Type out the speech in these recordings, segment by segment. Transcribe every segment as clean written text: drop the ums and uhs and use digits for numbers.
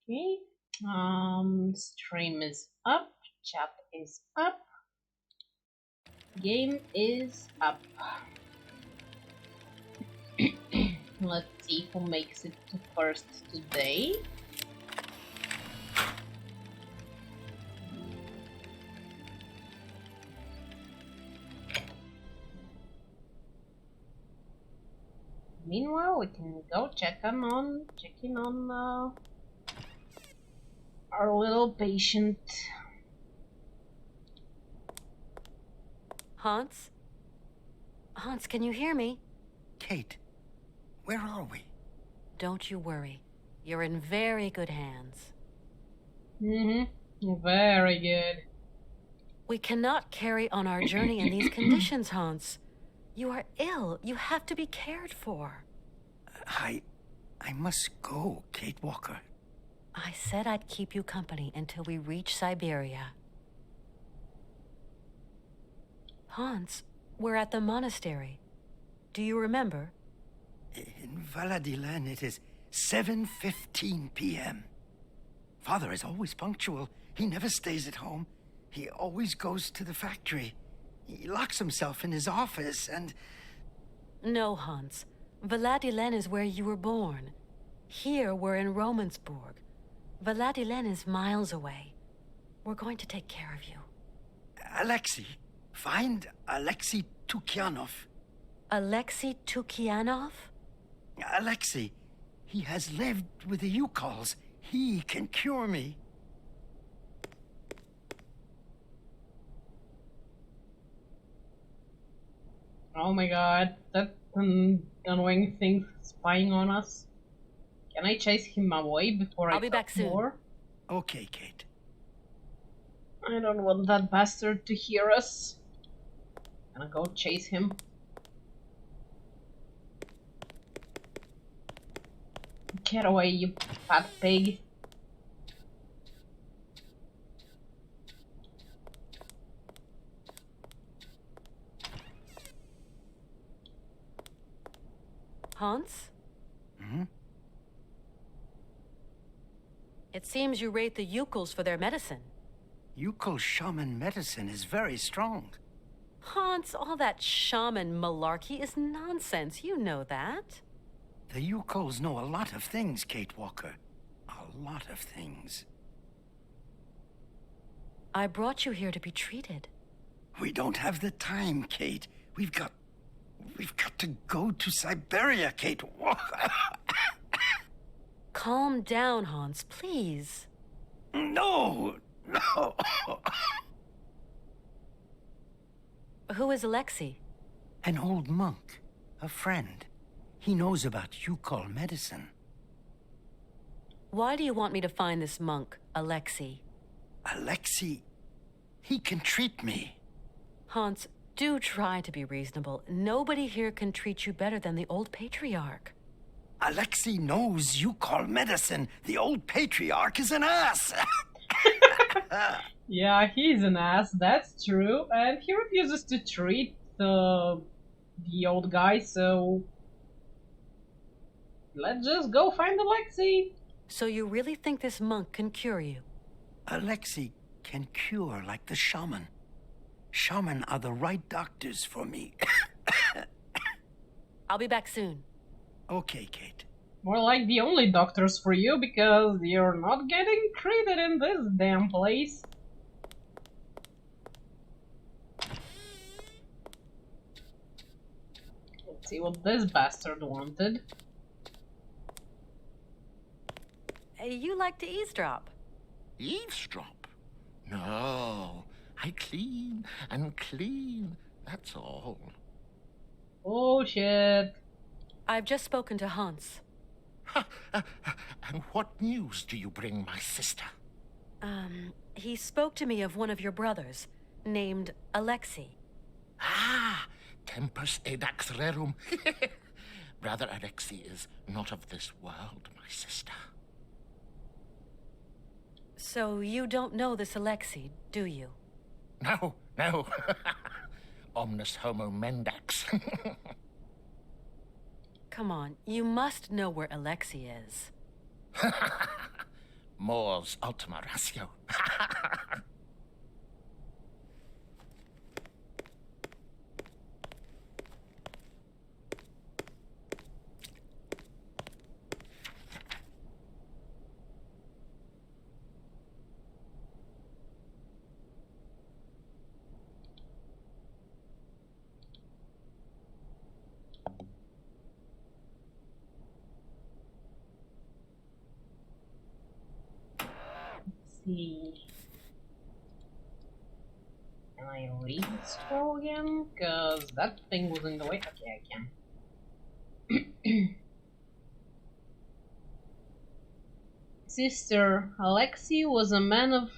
Okay. Stream is up. Chat is up. Game is up. Let's see who makes it to first today. Meanwhile, we can go checking on our little patient. Hans? Hans, can you hear me? Kate, where are we? Don't you worry. You're in very good hands. Very good. We cannot carry on our journey in these conditions, Hans. You are ill. You have to be cared for. I must go, Kate Walker. I said I'd keep you company until we reach Siberia. Hans, we're at the monastery. Do you remember? In Valadilen, it is 7:15 p.m. Father is always punctual. He never stays at home. He always goes to the factory. He locks himself in his office and... No, Hans. Valadilen is where you were born. Here, we're in Romansburg. Valadilen is miles away. We're going to take care of you. Alexei. Find Alexei Tukyanov. Alexei Tukianov? Alexei. He has lived with the Yukols. He can cure me. Oh my god, that annoying thing spying on us. Can I chase him away before I'll be back soon. more? Okay, Kate. I don't want that bastard to hear us. Gonna go chase him. Get away, you fat pig. Hans? Hmm? It seems you rate the Yukos for their medicine. Yukol shaman medicine is very strong. Hans, all that shaman malarkey is nonsense. You know that. The Yukols know a lot of things, Kate Walker. A lot of things. I brought you here to be treated. We don't have the time, Kate. We've got to go to Siberia, Kate Walker. Calm down, Hans, please. No. Who is Alexei? An old monk. A friend. He knows about Yukol medicine. Why do you want me to find this monk, Alexei? Alexei, he can treat me. Hans, do try to be reasonable. Nobody here can treat you better than the old patriarch. Alexei knows Yukol medicine. The old patriarch is an ass. Yeah, he's an ass, that's true. And he refuses to treat the old guy, so... Let's just go find Alexei. So you really think this monk can cure you? Alexei can cure like the shaman. Shaman are the right doctors for me. I'll be back soon. Okay, Kate. More like the only doctors for you, because you're not getting treated in this damn place. Let's see what this bastard wanted. You like to eavesdrop. Eavesdrop? No, I clean and clean, that's all. Oh shit. I've just spoken to Hans. And what news do you bring my sister? He spoke to me of one of your brothers, named Alexei. Ah, tempus edax rerum. Brother Alexei is not of this world, my sister. So you don't know this Alexei, do you? No. Omnis homo mendax. Come on, you must know where Alexei is. Mors ultima ratio. See. Can I read the scroll again? Cause that thing was in the way. Okay, I can. Sister, Alexei was a man of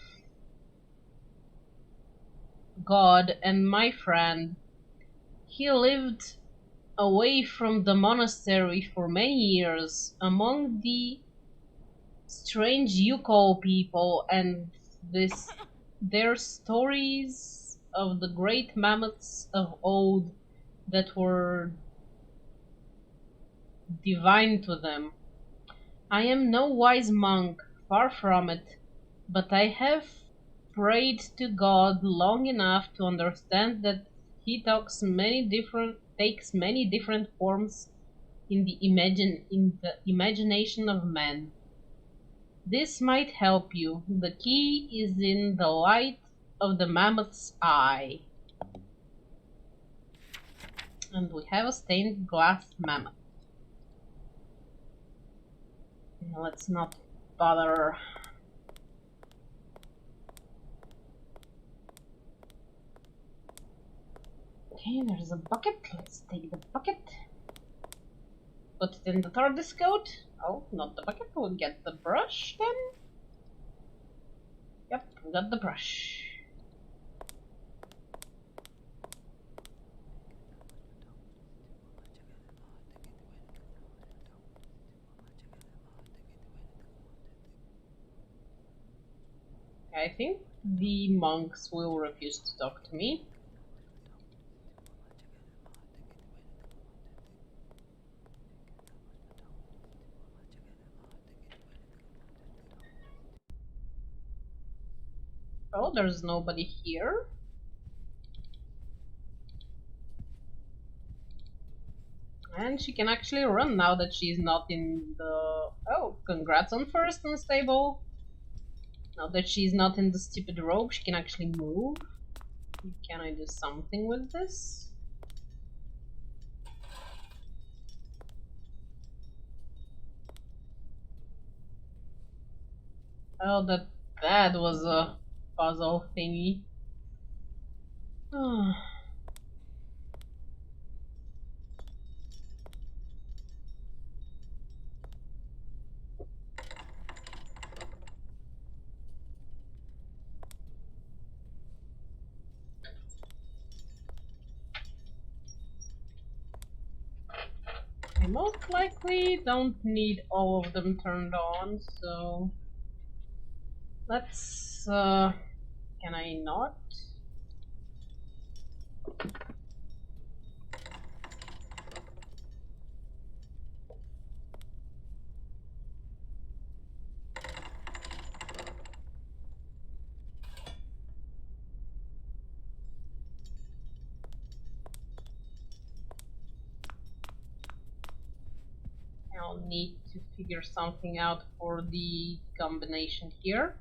God and my friend. He lived away from the monastery for many years among the strange Yukon people, and their stories of the great mammoths of old that were divine to them. I am no wise monk, far from it, but I have prayed to God long enough to understand that he takes many different forms in the imagination of man. This might help you. The key is in the light of the mammoth's eye. And we have a stained glass mammoth. Let's not bother. Okay, there's a bucket. Let's take the bucket. Put it in the TARDIS coat. Oh, not the bucket. We'll get the brush then. Yep, we got the brush. I think the monks will refuse to talk to me. Oh, there's nobody here. And she can actually run now that she's not in the... Oh, congrats on first unstable. Now that she's not in the stupid robe, she can actually move. Can I do something with this? Oh, that was a puzzle thingy. I most likely don't need all of them turned on, so let's can I not? I'll need to figure something out for the combination here.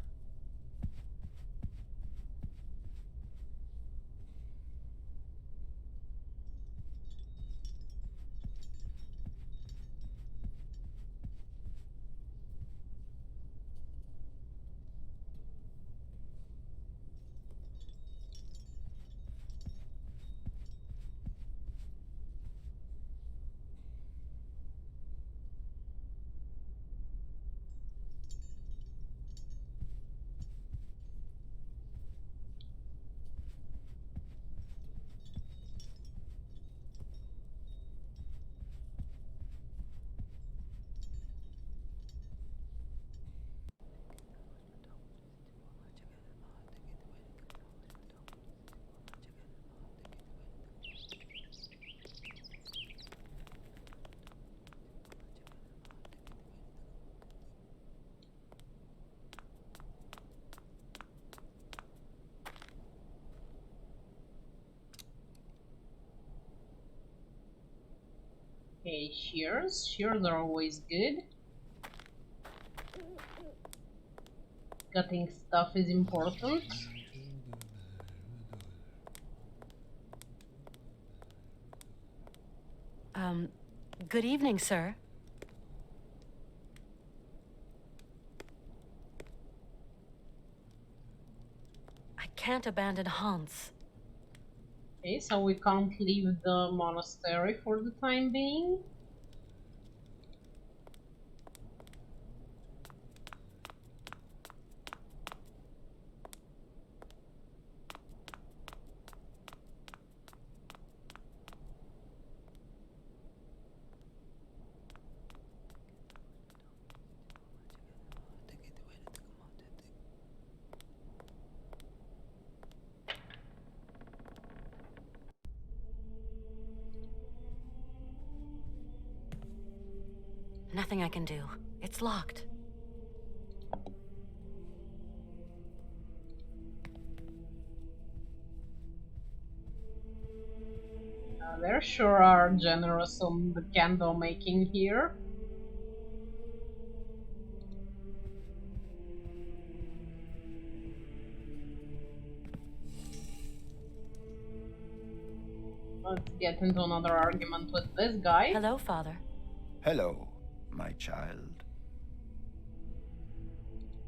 Okay, shears. Shears are always good. Cutting stuff is important. Good evening, sir. I can't abandon Hans. Okay, so we can't leave the monastery for the time being. Nothing I can do. It's locked. They sure are generous on the candle making here. Let's get into another argument with this guy. Hello, Father. Hello, my child.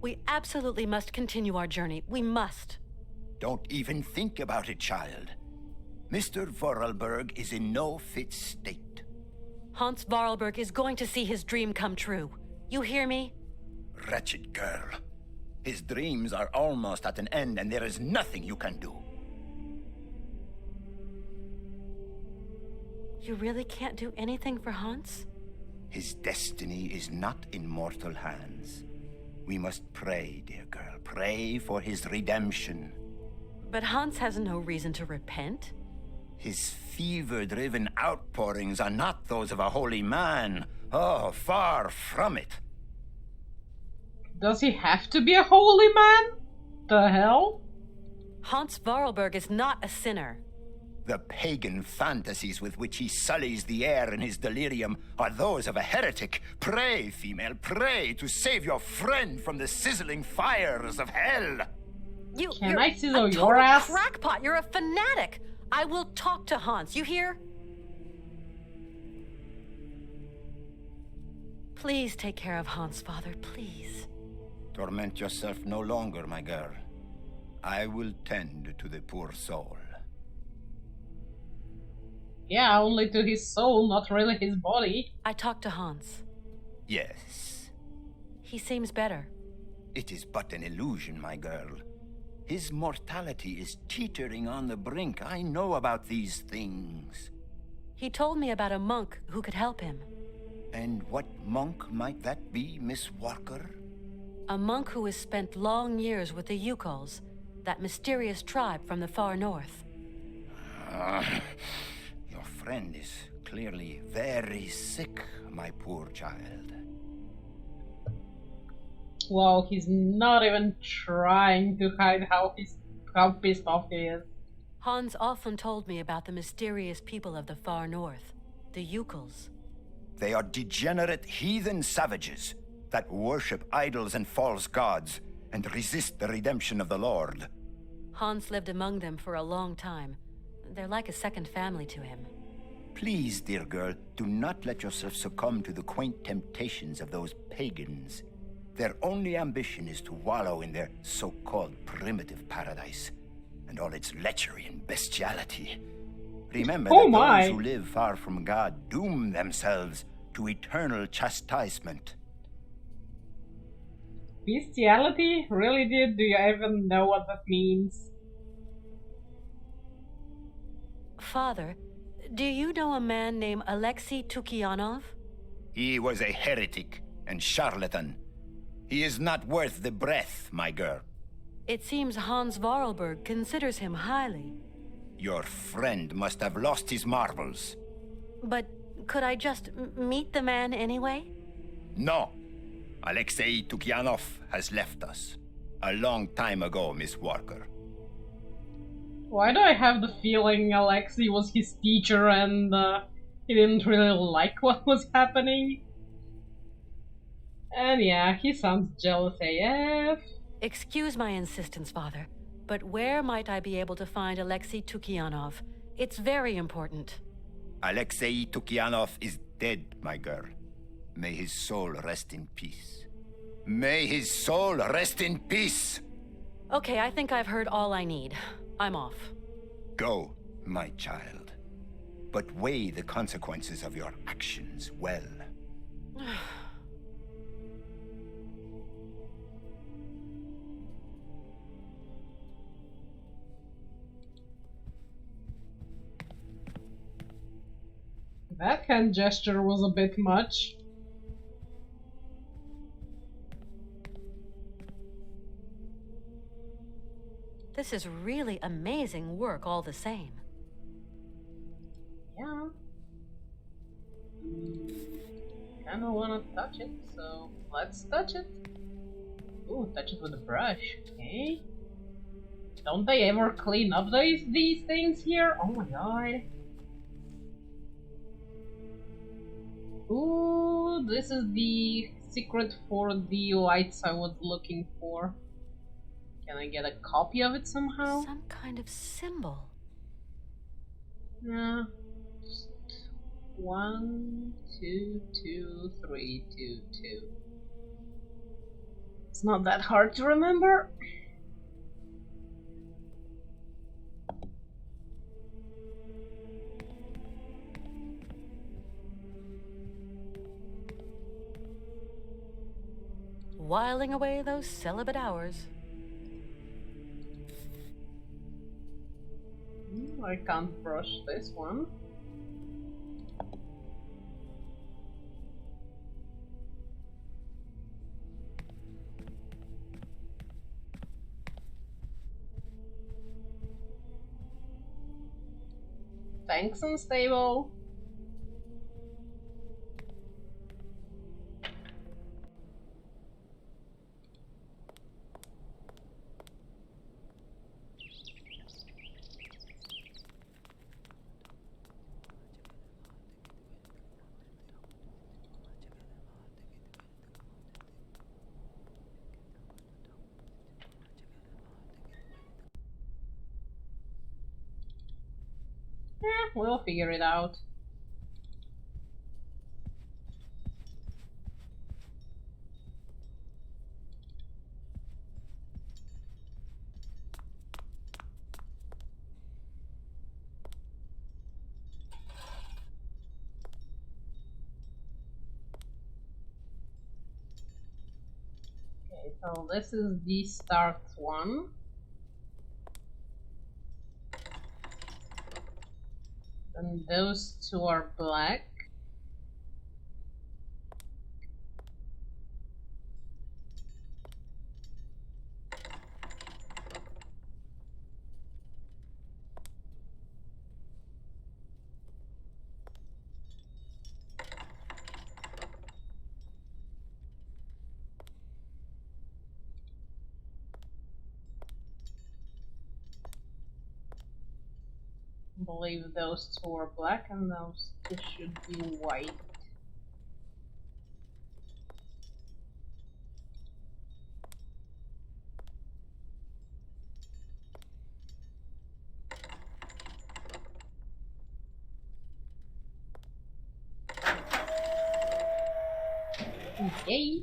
We absolutely must continue our journey. We must. Don't even think about it, child. Mr. Vorarlberg is in no fit state. Hans Vorarlberg is going to see his dream come true. You hear me? Wretched girl. His dreams are almost at an end, and there is nothing you can do. You really can't do anything for Hans? His destiny is not in mortal hands. We must pray, dear girl. Pray for his redemption. But Hans has no reason to repent. His fever-driven outpourings are not those of a holy man. Oh, far from it. Does he have to be a holy man? The hell? Hans Vorarlberg is not a sinner. The pagan fantasies with which he sullies the air in his delirium are those of a heretic. Pray, female, pray to save your friend from the sizzling fires of hell. Can I sizzle a your total ass? crackpot. You're a fanatic. I will talk to Hans. You hear? Please take care of Hans, Father. Please. Torment yourself no longer, my girl. I will tend to the poor soul. Yeah, only to his soul, not really his body. I talked to Hans. Yes. He seems better. It is but an illusion, my girl. His mortality is teetering on the brink. I know about these things. He told me about a monk who could help him. And what monk might that be, Miss Walker? A monk who has spent long years with the Yukols, that mysterious tribe from the far north. Your friend is clearly very sick, my poor child. Wow, he's not even trying to hide how pissed off he is. Hans often told me about the mysterious people of the far north, the Yukols. They are degenerate heathen savages that worship idols and false gods and resist the redemption of the Lord. Hans lived among them for a long time. They're like a second family to him. Please, dear girl, do not let yourself succumb to the quaint temptations of those pagans. Their only ambition is to wallow in their so-called primitive paradise and all its lechery and bestiality. Remember that those who live far from God doom themselves to eternal chastisement. Bestiality? Really, dude? Do you even know what that means? Father, do you know a man named Alexei Tukianov? He was a heretic and charlatan. He is not worth the breath, my girl. It seems Hans Vorarlberg considers him highly. Your friend must have lost his marbles. But could I just meet the man anyway? No. Alexei Tukianov has left us. A long time ago, Miss Walker. Why do I have the feeling Alexei was his teacher and He didn't really like what was happening. And yeah, he sounds jealous AF. Excuse my insistence, Father, but where might I be able to find Alexei Tukianov? It's very important. Alexei Tukianov is dead, my girl. May his soul rest in peace. May his soul rest in peace! Okay, I think I've heard all I need. I'm off. Go, my child. But weigh the consequences of your actions well. That hand gesture was a bit much. This is really amazing work all the same. Yeah. Kinda wanna touch it, so let's touch it. Ooh, touch it with a brush, okay? Don't they ever clean up these things here? Oh my god. Ooh, this is the secret for the lights I was looking for. Can I get a copy of it somehow? Some kind of symbol. Yeah. Just 1, 2, 2, 3, 2, 2. It's not that hard to remember. Whiling away those celibate hours. I can't brush this one. Thanks, Unstable. We'll figure it out. Okay, so this is the start one. And those two are black. I believe those two are black and those two should be white. Okay.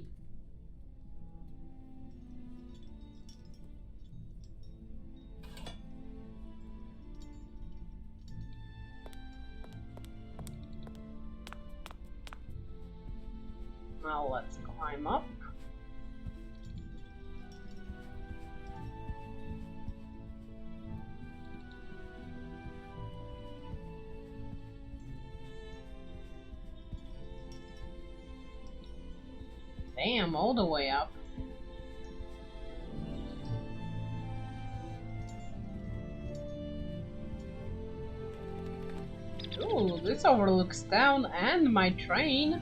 Now let's climb up. Damn, all the way up. Ooh, this overlooks town and my train.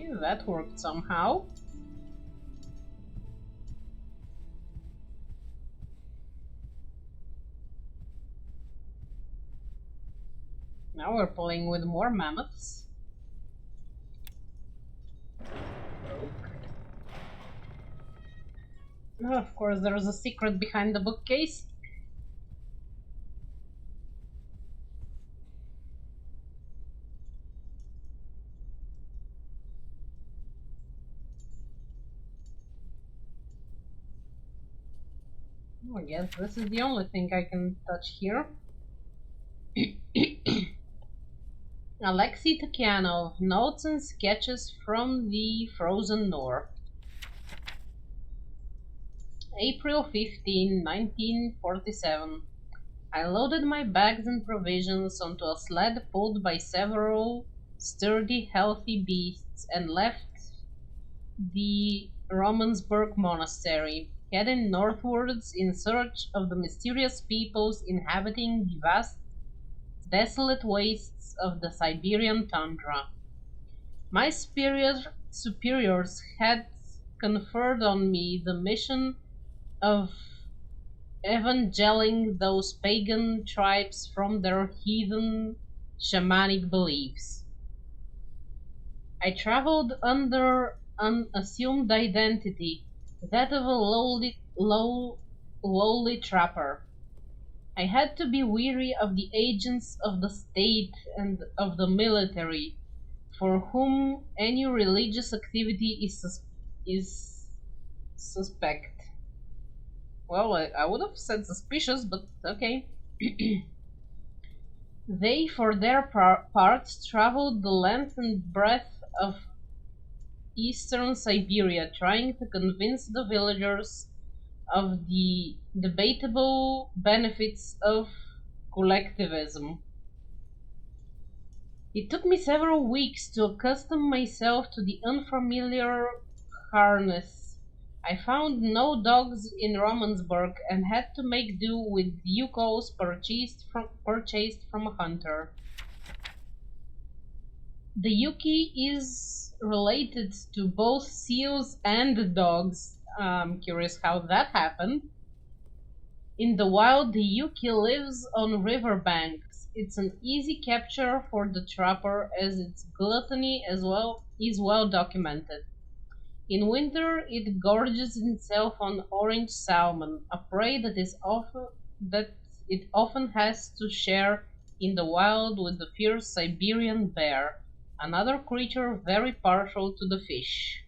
Okay, that worked somehow. Now we're playing with more mammoths. Oh, of course, there's a secret behind the bookcase. I guess this is the only thing I can touch here. Alexei Tokyanov, Notes and Sketches from the Frozen North. April 15, 1947. I loaded my bags and provisions onto a sled pulled by several sturdy, healthy beasts and left the Romansburg Monastery, heading northwards in search of the mysterious peoples inhabiting the vast, desolate wastes of the Siberian tundra. My superiors had conferred on me the mission of evangeling those pagan tribes from their heathen shamanic beliefs. I traveled under an assumed identity, that of a lowly trapper. I had to be wary of the agents of the state and of the military, for whom any religious activity is suspect. Well, I would have said suspicious, but okay. They, for their part, traveled the length and breadth of eastern Siberia, trying to convince the villagers of the debatable benefits of collectivism. It took me several weeks to accustom myself to the unfamiliar harness. I found no dogs in Romansburg and had to make do with yukos purchased from a hunter. The yuki is related to both seals and dogs. I'm curious how that happened. In the wild, the yuki lives on riverbanks. It's an easy capture for the trapper as its gluttony as well is well documented. In winter, it gorges itself on orange salmon, a prey that it often has to share in the wild with the fierce Siberian bear, another creature very partial to the fish.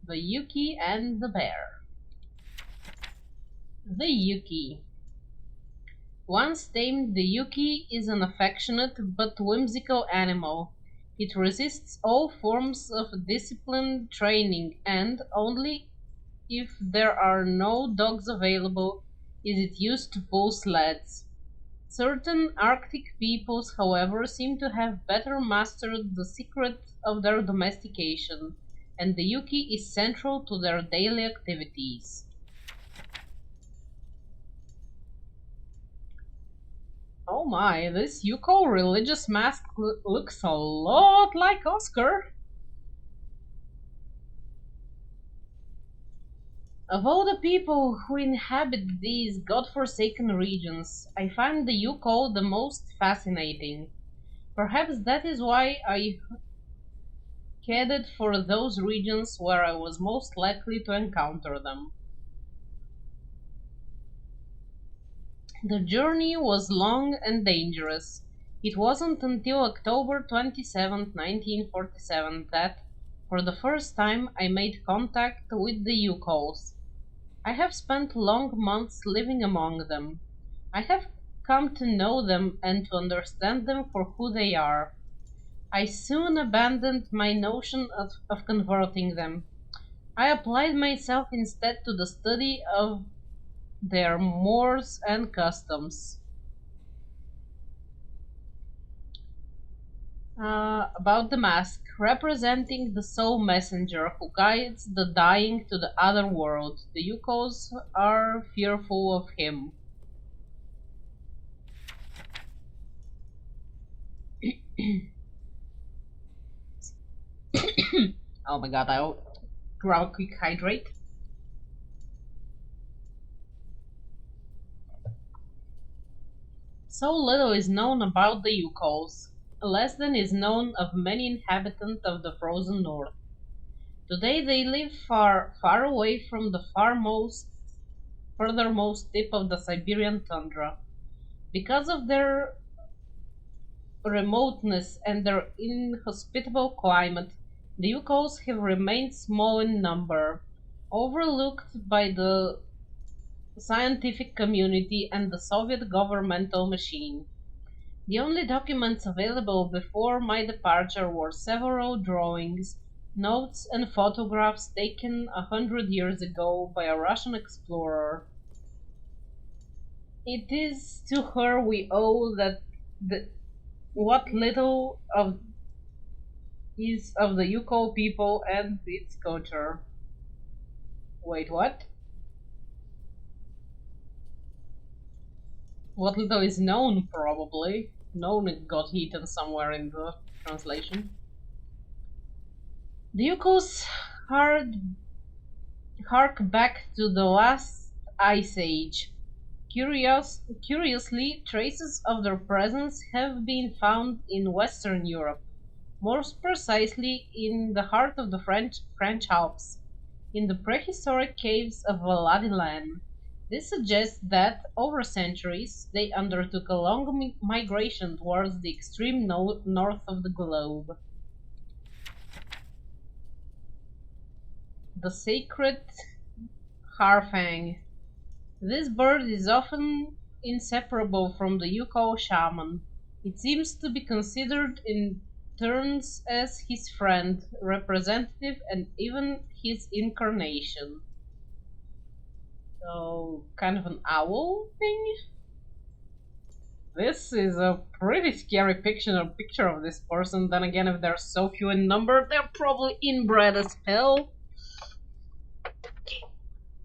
The Yuki and the bear. The Yuki. Once tamed, the Yuki is an affectionate but whimsical animal. It resists all forms of disciplined training, and only if there are no dogs available is it used to pull sleds. Certain Arctic peoples, however, seem to have better mastered the secret of their domestication, and the Yuki is central to their daily activities. Oh my, this Yuko religious mask looks a lot like Oscar. Of all the people who inhabit these godforsaken regions, I find the Yuko the most fascinating. Perhaps that is why I headed for those regions where I was most likely to encounter them. The journey was long and dangerous. It wasn't until October 27, 1947 that, for the first time, I made contact with the Yukos. I have spent long months living among them. I have come to know them and to understand them for who they are. I soon abandoned my notion of converting them. I applied myself instead to the study of their mores and customs. About the mask, representing the soul messenger who guides the dying to the other world. The Yukos are fearful of him. Oh my god, I'll grab a quick hydrate. So little is known about the Yukos. Less than is known of many inhabitants of the frozen north. Today they live far, far away from the furthermost tip of the Siberian tundra. Because of their remoteness and their inhospitable climate, the Yukos have remained small in number, overlooked by the scientific community and the Soviet governmental machine. The only documents available before my departure were several drawings, notes, and photographs taken 100 years ago by a Russian explorer. It is to her we owe that the, what little of is of the Yuko people and its culture. Wait, what? What little is known, probably. Known it got eaten somewhere in the translation. The Yukos hark back to the last ice age. Curiously, traces of their presence have been found in Western Europe, more precisely in the heart of the French Alps, in the prehistoric caves of Valadilan. This suggests that, over centuries, they undertook a long migration towards the extreme north of the globe. The sacred harfang. This bird is often inseparable from the Yuko shaman. It seems to be considered in turns as his friend, representative, and even his incarnation. So, kind of an owl thing? This is a pretty scary picture of this person. Then again, if they're so few in number, they're probably inbred as hell.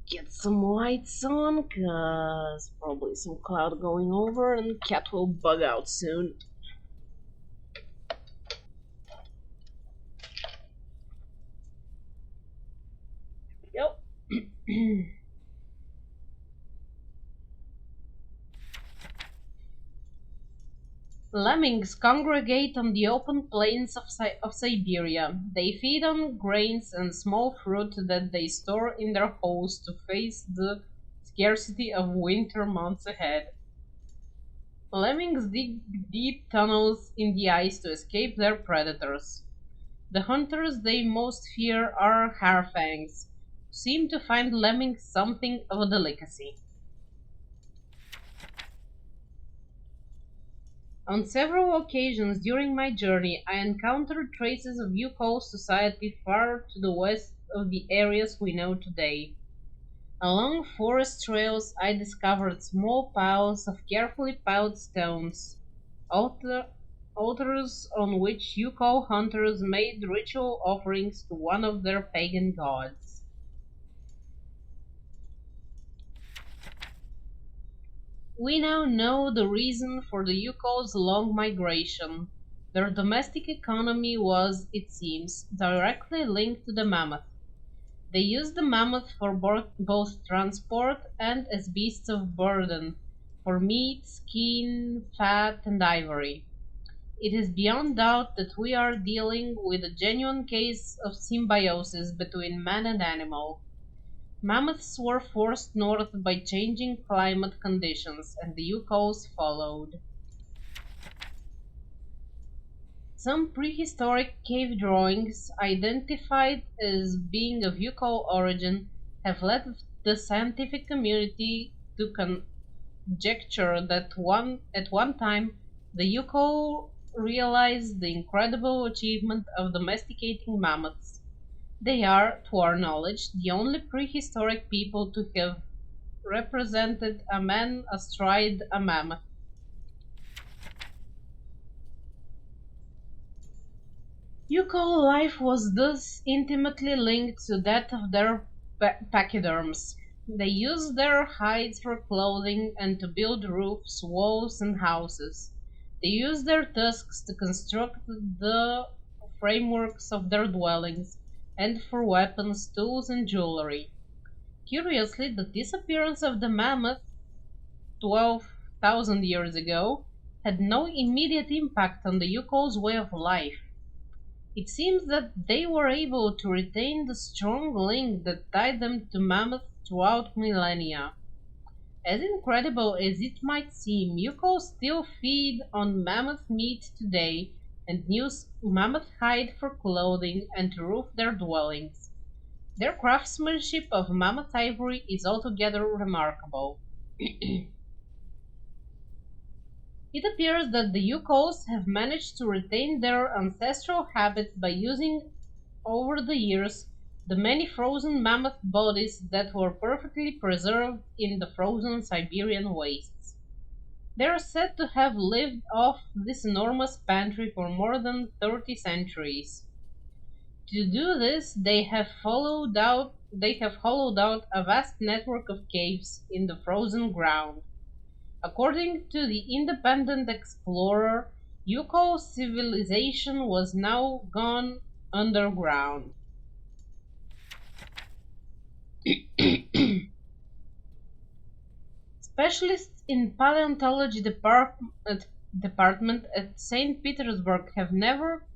Get some lights on, cause probably some cloud going over and cat will bug out soon. Yep. Lemmings congregate on the open plains of Siberia. They feed on grains and small fruit that they store in their holes to face the scarcity of winter months ahead. Lemmings dig deep tunnels in the ice to escape their predators. The hunters they most fear are harfangs, who seem to find lemmings something of a delicacy. On several occasions during my journey, I encountered traces of Yukos society far to the west of the areas we know today. Along forest trails, I discovered small piles of carefully piled stones, altars on which Yuko hunters made ritual offerings to one of their pagan gods. We now know the reason for the Yuko's long migration. Their domestic economy was, it seems, directly linked to the mammoth. They used the mammoth for both transport and as beasts of burden, for meat, skin, fat, and ivory. It is beyond doubt that we are dealing with a genuine case of symbiosis between man and animal. Mammoths were forced north by changing climate conditions, and the Yukos followed. Some prehistoric cave drawings, identified as being of Yuko origin, have led the scientific community to conjecture that at one time the Yuko realized the incredible achievement of domesticating mammoths. They are, to our knowledge, the only prehistoric people to have represented a man astride a mammoth. Yuko life was thus intimately linked to that of their pachyderms. They used their hides for clothing and to build roofs, walls, and houses. They used their tusks to construct the frameworks of their dwellings, and for weapons, tools, and jewelry. Curiously, the disappearance of the mammoth 12,000 years ago had no immediate impact on the Yuko's way of life. It seems that they were able to retain the strong link that tied them to mammoths throughout millennia. As incredible as it might seem, Yukos still feed on mammoth meat today and use mammoth hide for clothing and to roof their dwellings. Their craftsmanship of mammoth ivory is altogether remarkable. It appears that the Yukos have managed to retain their ancestral habits by using over the years the many frozen mammoth bodies that were perfectly preserved in the frozen Siberian wastes. They are said to have lived off this enormous pantry for more than 30 centuries. To do this, they have hollowed out a vast network of caves in the frozen ground. According to the Independent Explorer, Yuko civilization was now gone underground. Specialists in paleontology department at St. Petersburg have never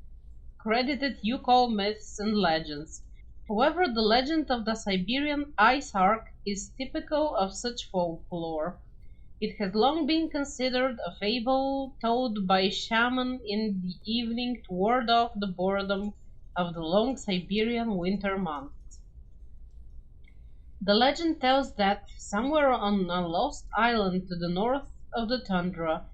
credited Yuko myths and legends. However, the legend of the Siberian ice ark is typical of such folklore. It has long been considered a fable told by shaman in the evening to ward off the boredom of the long Siberian winter months. The legend tells that, somewhere on a lost island to the north of the tundra,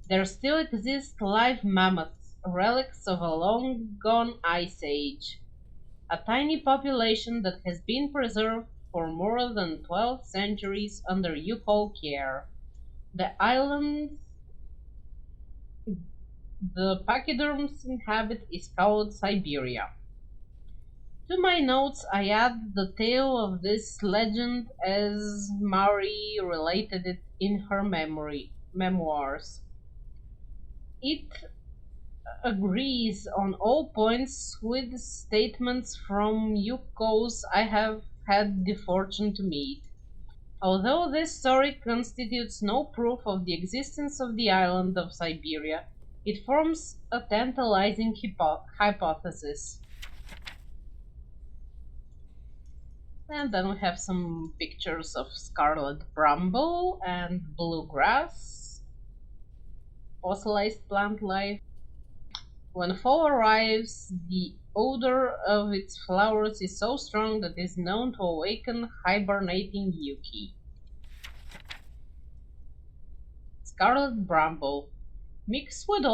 there still exist live mammoths, relics of a long-gone ice age. A tiny population that has been preserved for more than 12 centuries under Yuko care. The island the pachyderms inhabit is called Siberia. To my notes I add the tale of this legend as Marie related it in her memoirs. It agrees on all points with statements from Yukos I have had the fortune to meet. Although this story constitutes no proof of the existence of the island of Siberia, it forms a tantalizing hypothesis. And then we have some pictures of scarlet bramble and bluegrass, fossilized plant life. When fall arrives, the odor of its flowers is so strong that it is known to awaken hibernating Yuki. Scarlet bramble. Mixed with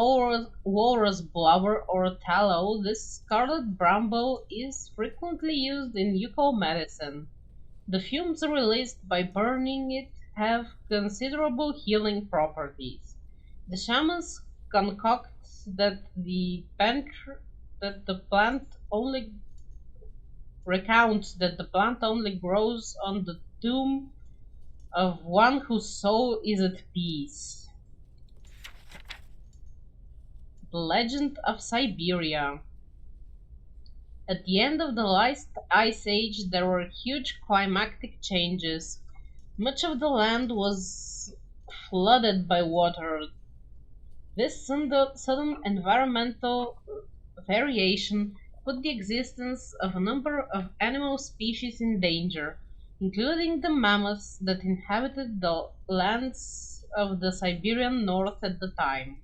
walrus blubber or tallow, this scarlet bramble is frequently used in Yuko medicine. The fumes released by burning it have considerable healing properties. The shamans concoct that the plant only recounts that the plant only grows on the tomb of one whose soul is at peace. The Legend of Siberia. At the end of the last ice age, there were huge climatic changes. Much of the land was flooded by water. This sudden environmental variation put the existence of a number of animal species in danger, including the mammoths that inhabited the lands of the Siberian North at the time.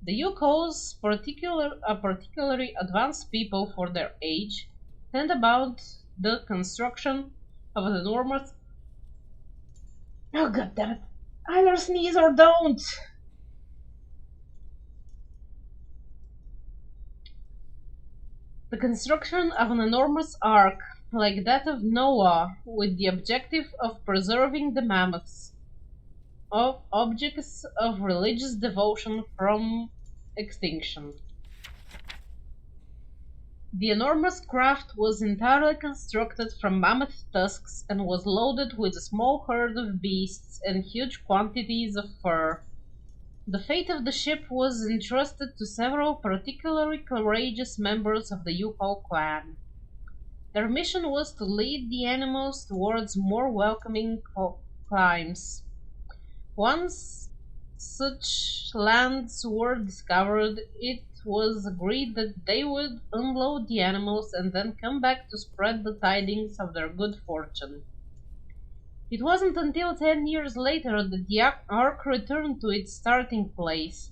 The Yukos, particularly advanced people for their age, tend about the construction of an enormous... Oh, goddammit! Either sneeze or don't! The construction of an enormous ark, like that of Noah, with the objective of preserving the mammoths, of objects of religious devotion from extinction. The enormous craft was entirely constructed from mammoth tusks and was loaded with a small herd of beasts and huge quantities of fur. The fate of the ship was entrusted to several particularly courageous members of the Yuko clan. Their mission was to lead the animals towards more welcoming climes. Once such lands were discovered, it was agreed that they would unload the animals and then come back to spread the tidings of their good fortune. It wasn't until 10 years later that the ark returned to its starting place.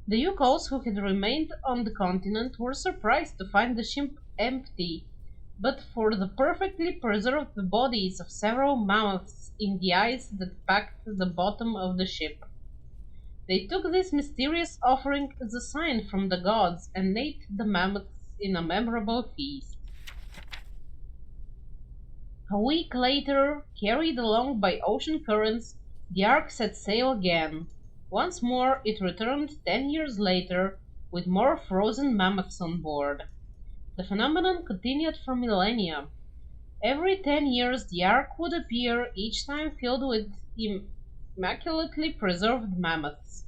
The Yukos who had remained on the continent were surprised to find the ship empty, but for the perfectly preserved bodies of several mammoths in the ice that packed the bottom of the ship. They took this mysterious offering as a sign from the gods and ate the mammoths in a memorable feast. A week later, carried along by ocean currents, the ark set sail again. Once more it returned 10 years later with more frozen mammoths on board. The phenomenon continued for millennia. Every 10 years the ark would appear, each time filled with immaculately preserved mammoths.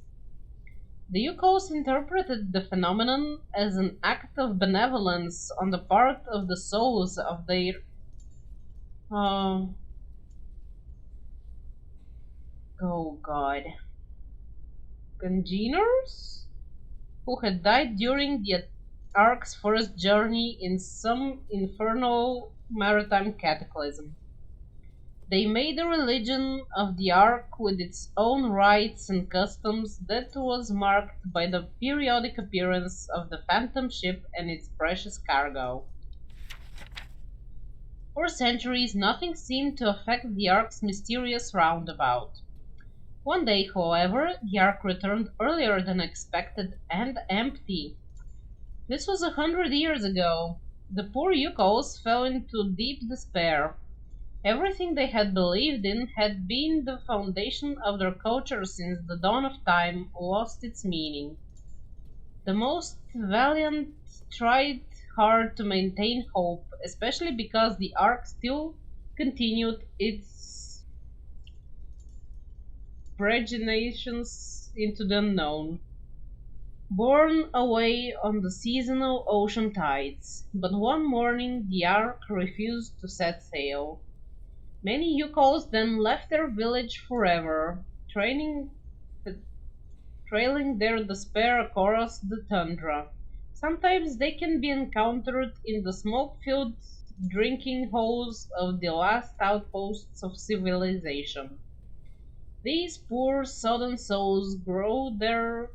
The Yukos interpreted the phenomenon as an act of benevolence on the part of the souls of their oh god congeners who had died during the ark's first journey in some infernal maritime cataclysm. They made a religion of the ark with its own rites and customs that was marked by the periodic appearance of the phantom ship and its precious cargo. For centuries nothing seemed to affect the ark's mysterious roundabout. One day, however, the ark returned earlier than expected and empty. This was 100 years ago. The poor Yukos fell into deep despair. Everything they had believed in had been the foundation of their culture since the dawn of time lost its meaning. The most valiant tried hard to maintain hope, especially because the ark still continued its peregrinations into the unknown, borne away on the seasonal ocean tides. But one morning the ark refused to set sail. Many Yukos then left their village forever, trailing their despair across the tundra. Sometimes they can be encountered in the smoke-filled drinking holes of the last outposts of civilization. These poor sodden souls grow their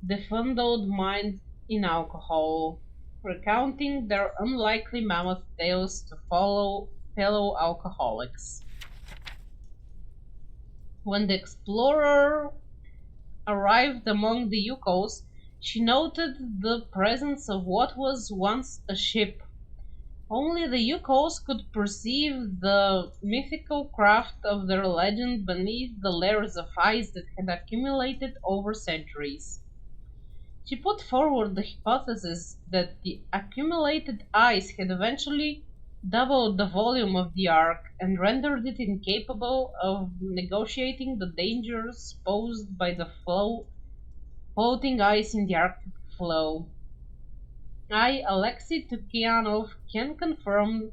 defundled minds in alcohol, recounting their unlikely mammoth tales to fellow alcoholics. When the explorer arrived among the Yukos, she noted the presence of what was once a ship. Only the Yukos could perceive the mythical craft of their legend beneath the layers of ice that had accumulated over centuries. She put forward the hypothesis that the accumulated ice had eventually doubled the volume of the ark and rendered it incapable of negotiating the dangers posed by the floating ice in the Arctic floe. I, Alexei Tukianov, can confirm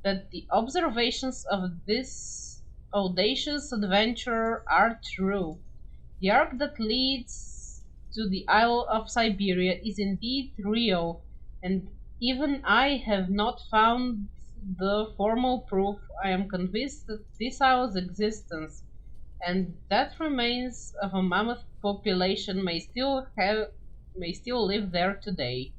that the observations of this audacious adventurer are true. The ark that leads to the Isle of Siberia is indeed real, and even I have not found the formal proof. I am convinced that this isle's existence and that remains of a mammoth population may still live there today.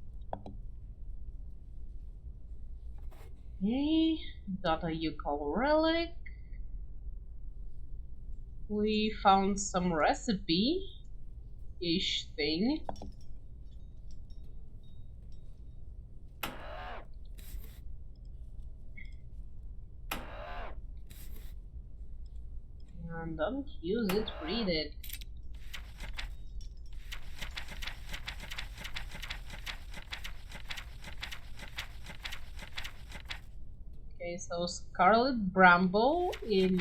Okay, got a Yukon relic. We found some recipe-ish thing. And don't use it, read it. Okay, so Scarlet Bramble in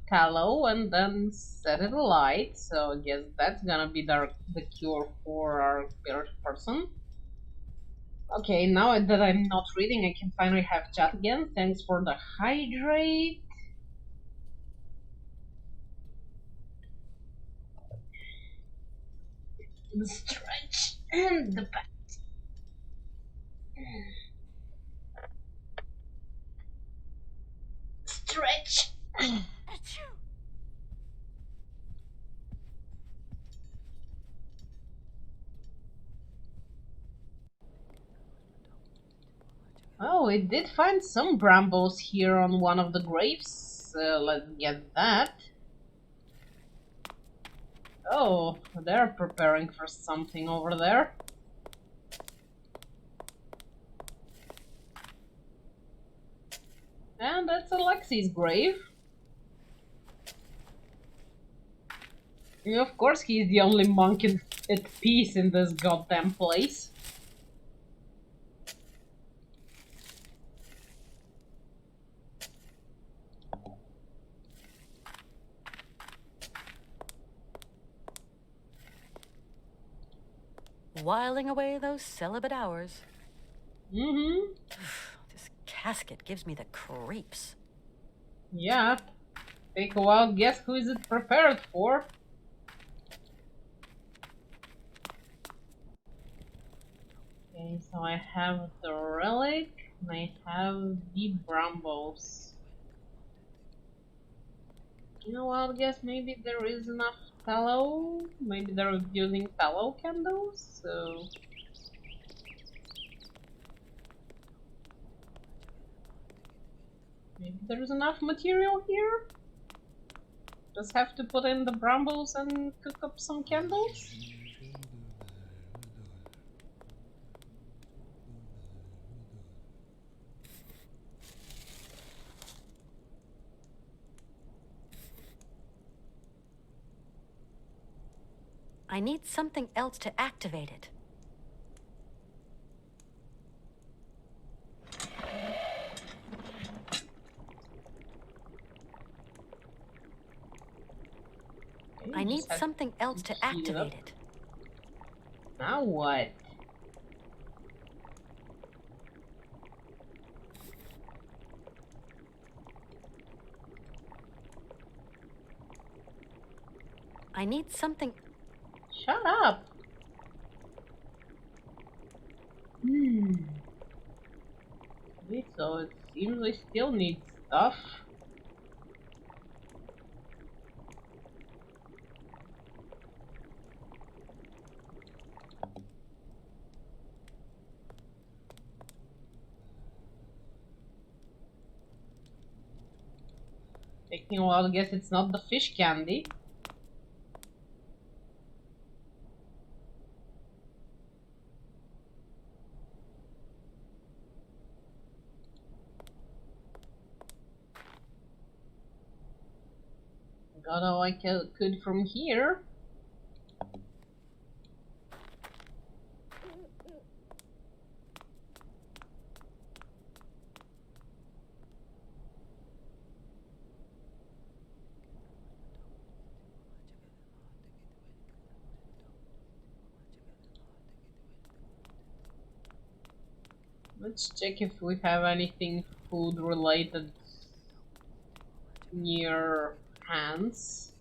tallow and then set it alight. So I guess that's gonna be the cure for our person. Okay, now that I'm not reading, I can finally have chat again. Thanks for the hydrate. The stretch and the back. Stretch. Oh, it did find some brambles here on one of the graves. Let's get that. Oh, they're preparing for something over there. And that's Alexi's grave. And of course, he's the only monk at peace in this goddamn place. Whiling away those celibate hours. Mm-hmm. This casket gives me the creeps. Yeah. Take a wild guess who is it prepared for? Okay, so I have the relic, and I have the brambles. You know, I'll guess maybe there is enough tallow. Maybe they're using tallow candles, so... Maybe there's enough material here? Just have to put in the brambles and cook up some candles? I need something else to activate it. I need something else to activate it. Now what? I need something. Shut up! Okay, so it seems I still need stuff. Taking a while to guess it's not the fish candy. Got all I could from here. Let's check if we have anything food related near hands.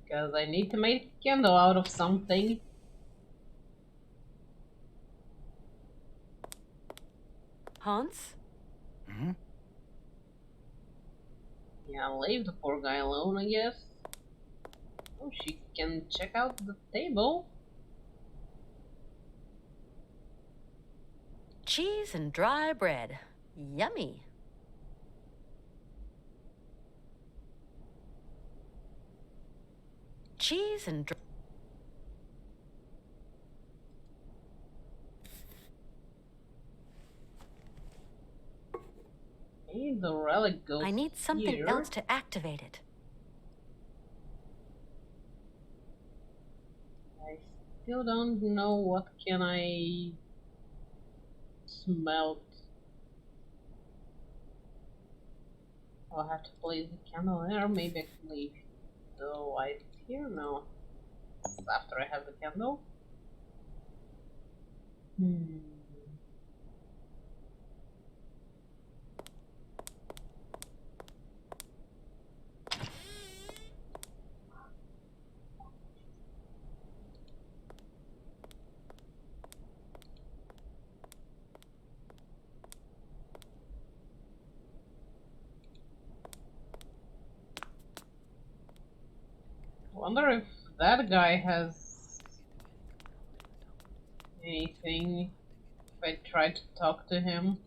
Because I need to make a candle out of something. Hans? Hmm? Yeah, leave the poor guy alone, I guess. Oh, she can check out the table. Cheese and dry bread. Yummy. Cheese and dry... Hey, the relic goes I need something here. else to activate it. I still don't know what can I smelt. I'll have to place the candle there, maybe I can leave do I here? No. After I have the candle. Wonder if that guy has anything. If I try to talk to him.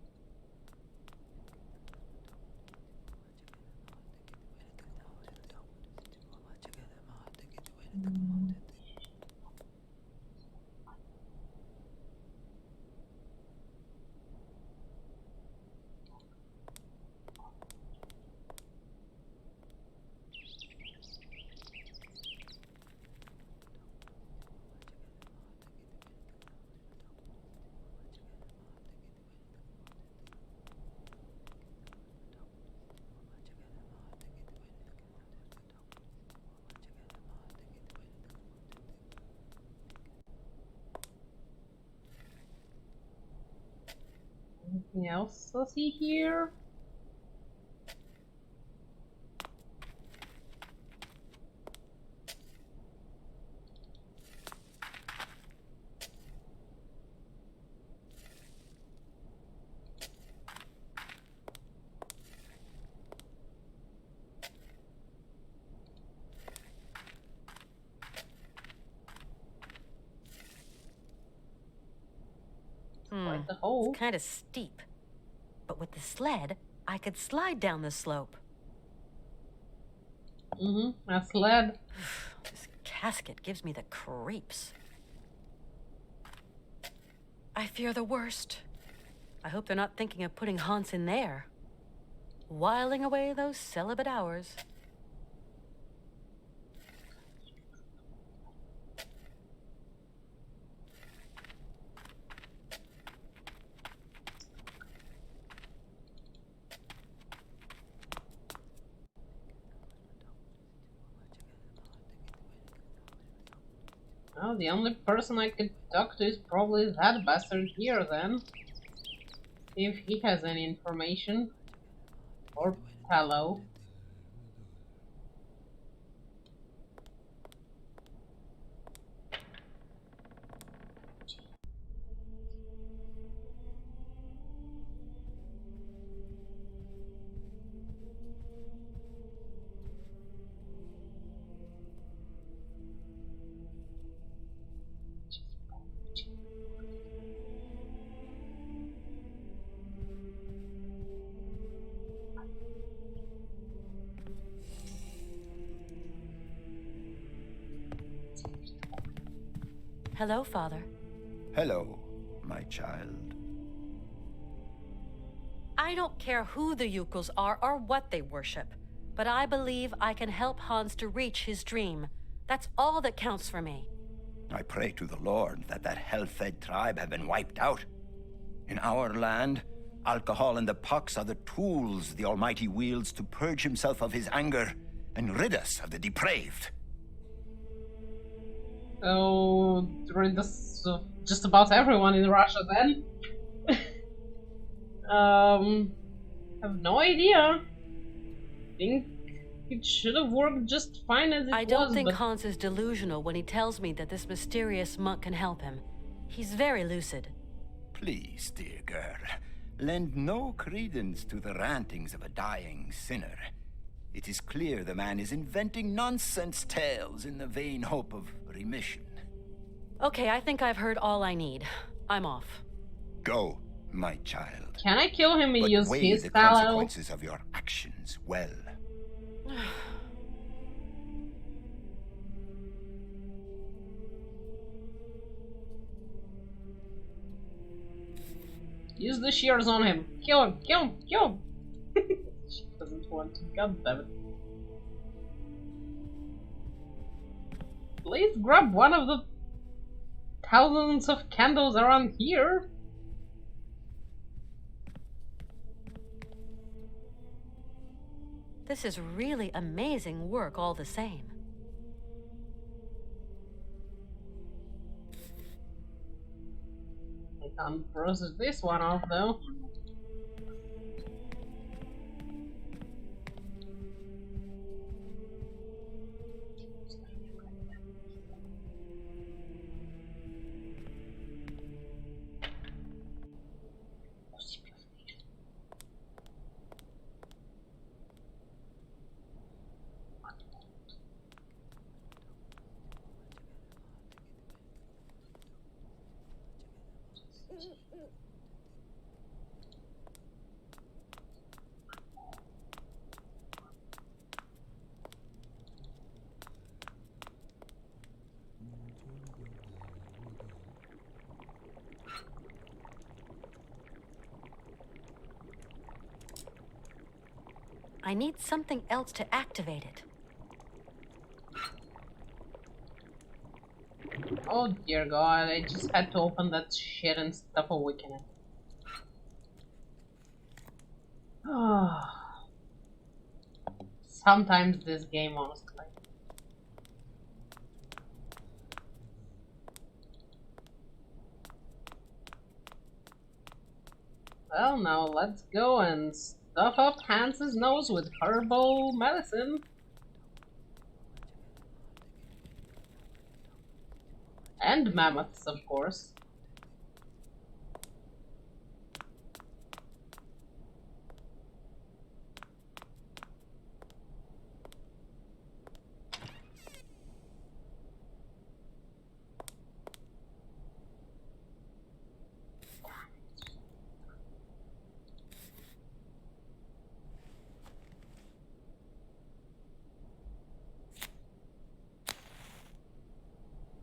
Anything else I see here? Quite the hole. It's kind of steep. But with the sled, I could slide down the slope. A sled. This casket gives me the creeps. I fear the worst. I hope they're not thinking of putting Hans in there. Whiling away those celibate hours. Well, the only person I could talk to is probably that bastard here then. See if he has any information. Or Tallow. Hello, Father. Hello, my child. I don't care who the Yukels are or what they worship, but I believe I can help Hans to reach his dream. That's all that counts for me. I pray to the Lord that that hell-fed tribe have been wiped out. In our land, alcohol and the pox are the tools the Almighty wields to purge himself of his anger and rid us of the depraved. So, rid us of just about everyone in Russia then? Have no idea. Think it should have worked just fine as it was. I don't think but... Hans is delusional when he tells me that this mysterious monk can help him. He's very lucid. Please, dear girl, lend no credence to the rantings of a dying sinner. It is clear the man is inventing nonsense tales in the vain hope of remission. Okay, I think I've heard all I need. I'm off. Go, my child. Can I kill him and But use weigh his the tallow? consequences of your actions well. Use the shears on him. Kill him, kill him, kill him! She doesn't want to, god damn it. Please grab one of the thousands of candles around here. This is really amazing work all the same. Can't process this one off though. I need something else to activate it. Oh dear god, I just had to open that shit and stop awakening. Sometimes this game, honestly. Well, now let's go and stuff up Hans's nose with herbal medicine. And mammoths, of course.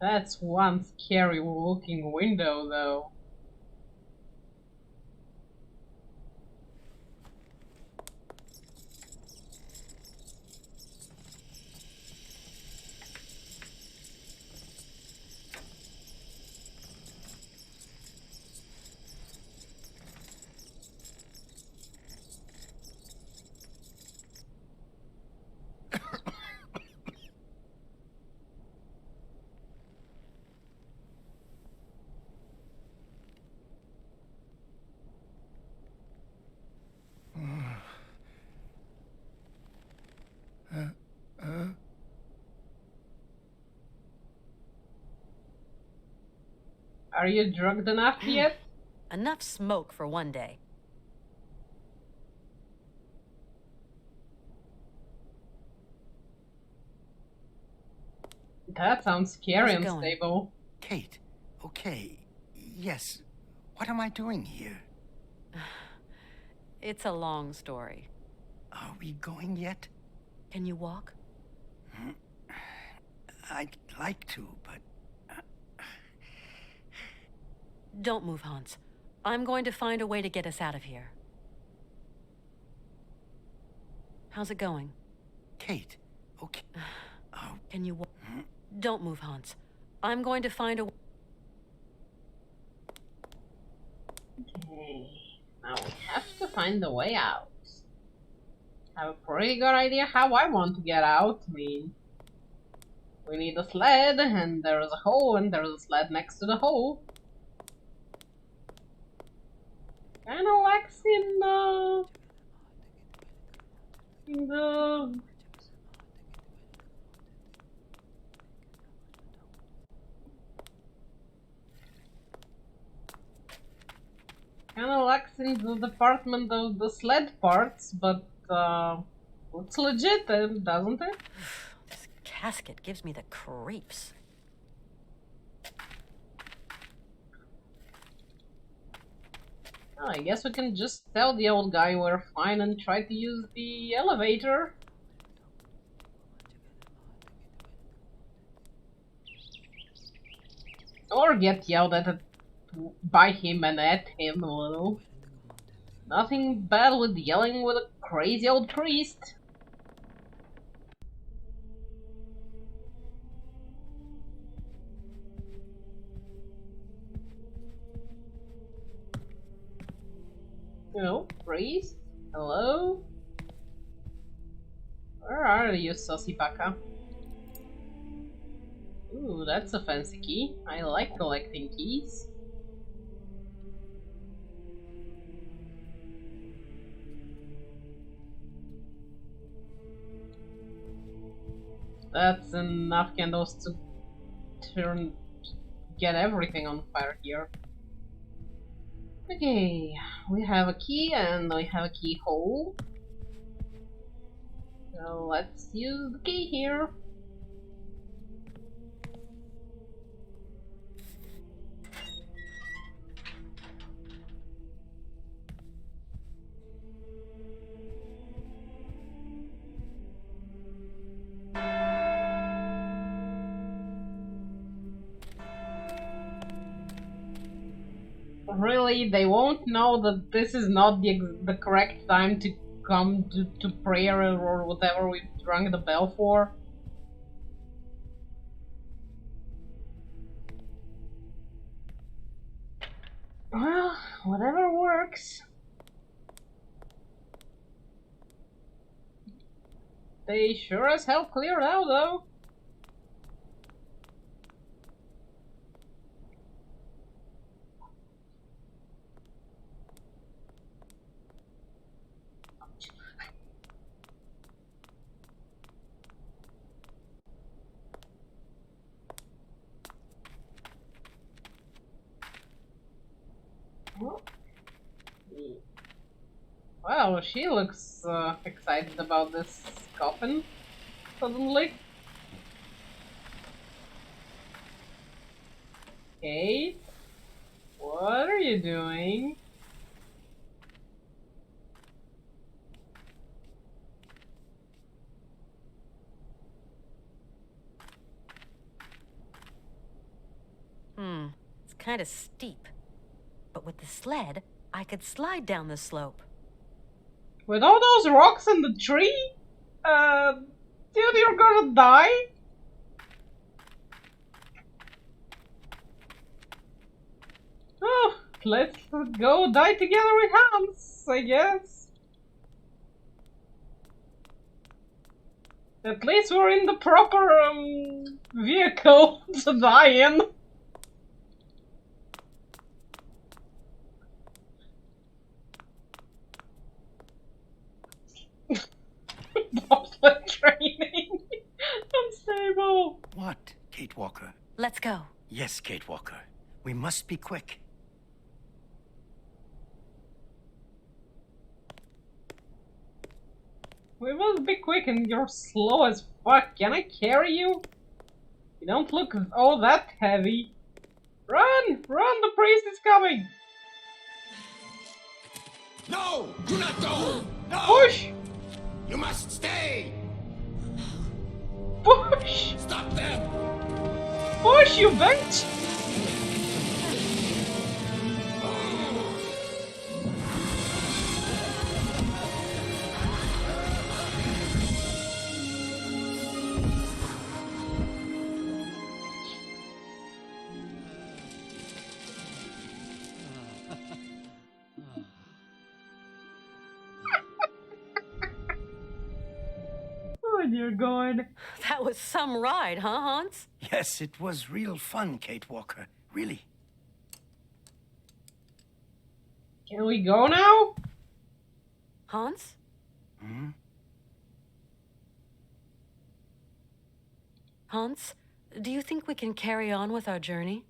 That's one scary looking window, though. Are you drugged enough yet? Enough smoke for one day. That sounds scary How's it and going? stable. Kate, okay. Yes. What am I doing here? It's a long story. Are we going yet? Can you walk? I'd like to, but Don't move, Hans. I'm going to find a way to get us out of here. How's it going? Kate, okay. Oh, Can you walk? Don't move, Hans. I'm going to find a... Okay. Now we have to find a way out. I have a pretty good idea how I want to get out. I mean, we need a sled, and there's a hole, and there's a sled next to the hole. Kinda like in the department of the sled parts, but looks legit, doesn't it? This casket gives me the creeps. Oh, I guess we can just tell the old guy we're fine and try to use the elevator. Or get yelled at by him and at him a little. Nothing bad with yelling with a crazy old priest. Hello, priest? Hello? Where are you, saucy baka? Ooh, that's a fancy key. I like collecting keys. That's enough candles to turn get everything on fire here. Okay, we have a key and we have a keyhole. So let's use the key here. Really, they won't know that this is not the correct time to come to prayer or whatever we've rung the bell for. Well, whatever works. They sure as hell cleared out though. Well, she looks excited about this coffin, suddenly. Kate, what are you doing? It's kind of steep. But with the sled, I could slide down the slope. With all those rocks in the tree? Dude, you're gonna die? Oh, let's go die together with Hans, I guess. At least we're in the proper vehicle to die in. Bobsled training. Unstable. What, Kate Walker? Let's go. Yes, Kate Walker. We must be quick. We must be quick and you're slow as fuck. Can I carry you? You don't look all that heavy. Run! Run! The priest is coming! No! Do not go! No! Push! You must stay! Push! Stop them! Push, you bitch! Oh dear God. That was some ride, huh, Hans? Yes, it was real fun, Kate Walker. Really. Can we go now? Hans? Hans, do you think we can carry on with our journey?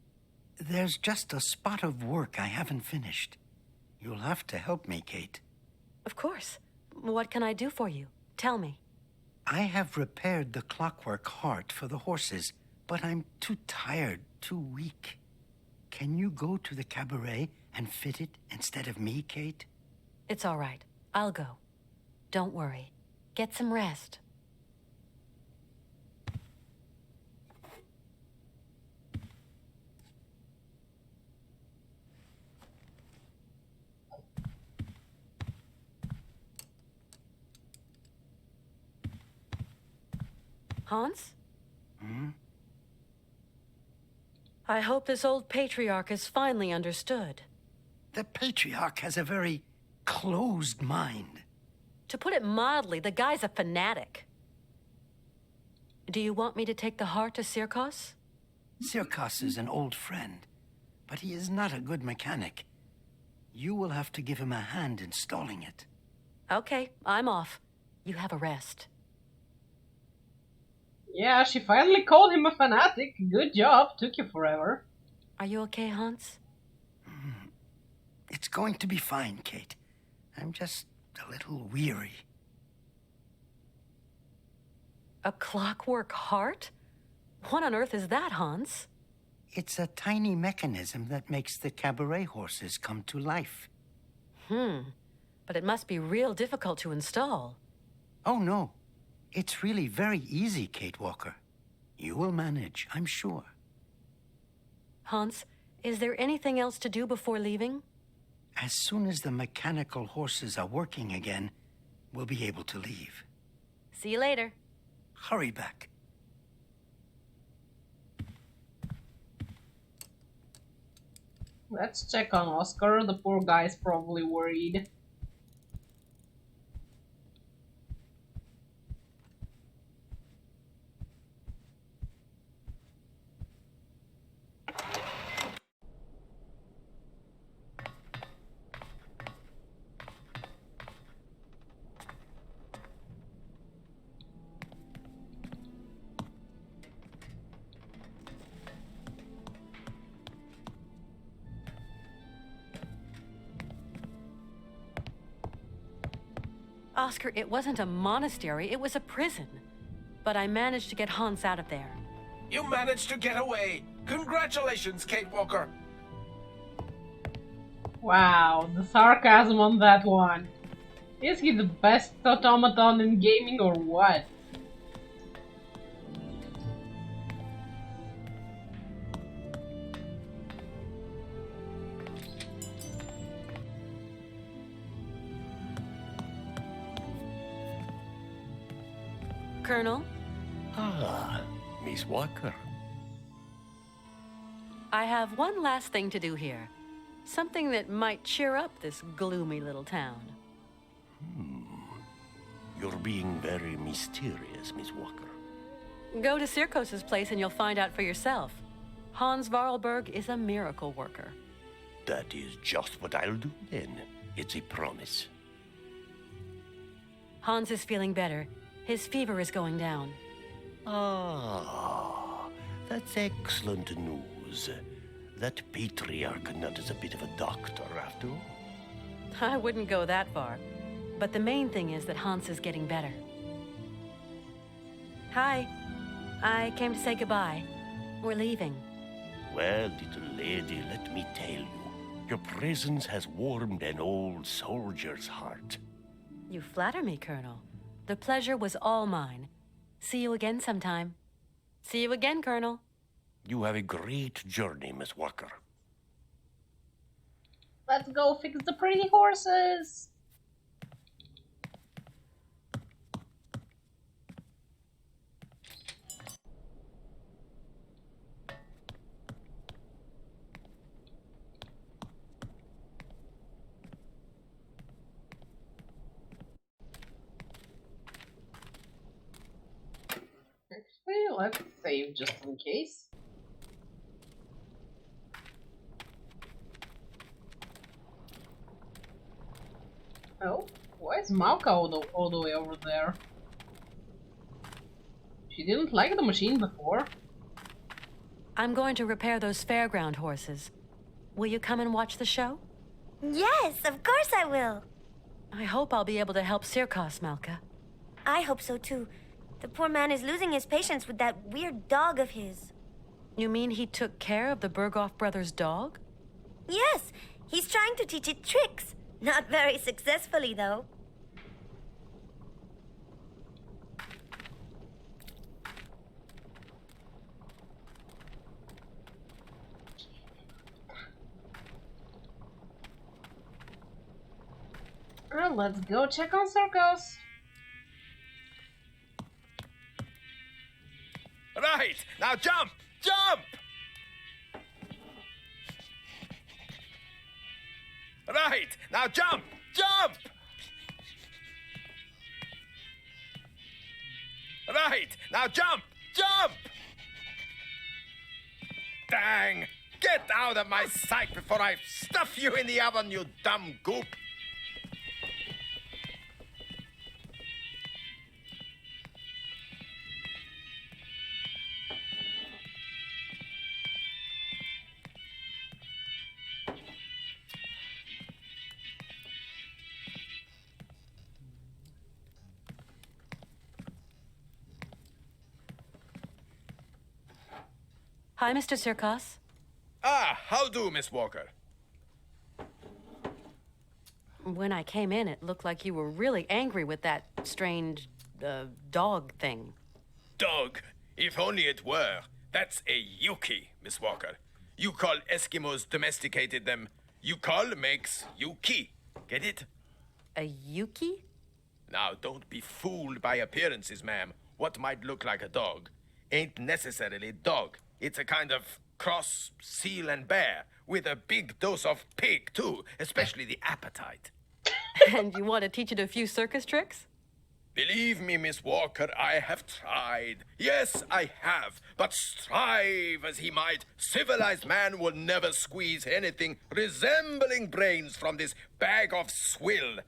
There's just a spot of work I haven't finished. You'll have to help me, Kate. Of course. What can I do for you? Tell me. I have repaired the clockwork heart for the horses, but I'm too tired, too weak. Can you go to the cabaret and fit it instead of me, Kate? It's all right. I'll go. Don't worry. Get some rest. Hans? I hope this old patriarch is finally understood. The patriarch has a very closed mind. To put it mildly, the guy's a fanatic. Do you want me to take the heart to Sirkos? Sirkos is an old friend, but he is not a good mechanic. You will have to give him a hand installing it. Okay, I'm off. You have a rest. Yeah, she finally called him a fanatic. Good job. Took you forever. Are you okay, Hans? It's going to be fine, Kate. I'm just a little weary. A clockwork heart? What on earth is that, Hans? It's a tiny mechanism that makes the cabaret horses come to life. But it must be real difficult to install. Oh, no. It's really very easy, Kate Walker. You will manage, I'm sure. Hans, is there anything else to do before leaving? As soon as the mechanical horses are working again, we'll be able to leave. See you later. Hurry back. Let's check on Oscar. The poor guy's probably worried. Oscar, it wasn't a monastery, it was a prison. But I managed to get Hans out of there. You managed to get away! Congratulations, Kate Walker! Wow, the sarcasm on that one. Is he the best automaton in gaming or what? Colonel, Ah, Miss Walker. I have one last thing to do here. Something that might cheer up this gloomy little town. You're being very mysterious, Miss Walker. Go to Circos's place and you'll find out for yourself. Hans Varlberg is a miracle worker. That is just what I'll do then. It's a promise. Hans is feeling better. His fever is going down. Ah, that's excellent news. That patriarch nut is a bit of a doctor, after all. I wouldn't go that far. But the main thing is that Hans is getting better. Hi. I came to say goodbye. We're leaving. Well, little lady, let me tell you, your presence has warmed an old soldier's heart. You flatter me, Colonel. The pleasure was all mine. See you again sometime. See you again, Colonel. You have a great journey, Miss Walker. Let's go fix the pretty horses! Actually, let's save just in case. Oh, why is Malka all the way over there? She didn't like the machine before. I'm going to repair those fairground horses. Will you come and watch the show? Yes, of course I will. I hope I'll be able to help Circos, Malka. I hope so too. The poor man is losing his patience with that weird dog of his. You mean he took care of the Berghoff brothers' dog? Yes, he's trying to teach it tricks. Not very successfully, though. Well, let's go check on Circos. Right, now jump! Jump! Right, now jump! Jump! Right, now jump! Jump! Dang! Get out of my sight before I stuff you in the oven, you dumb goop! Hi, Mr. Sirkos. Ah, how do, Miss Walker? When I came in, it looked like you were really angry with that strange, dog thing. Dog? If only it were. That's a Yuki, Miss Walker. You call Eskimos domesticated them. Yukol makes Yuki. Get it? A Yuki? Now, don't be fooled by appearances, ma'am. What might look like a dog ain't necessarily dog. It's a kind of cross seal and bear, with a big dose of pig, too, especially the appetite. And you want to teach it a few circus tricks? Believe me, Miss Walker, I have tried. Yes, I have. But strive as he might, civilized man will never squeeze anything resembling brains from this bag of swill.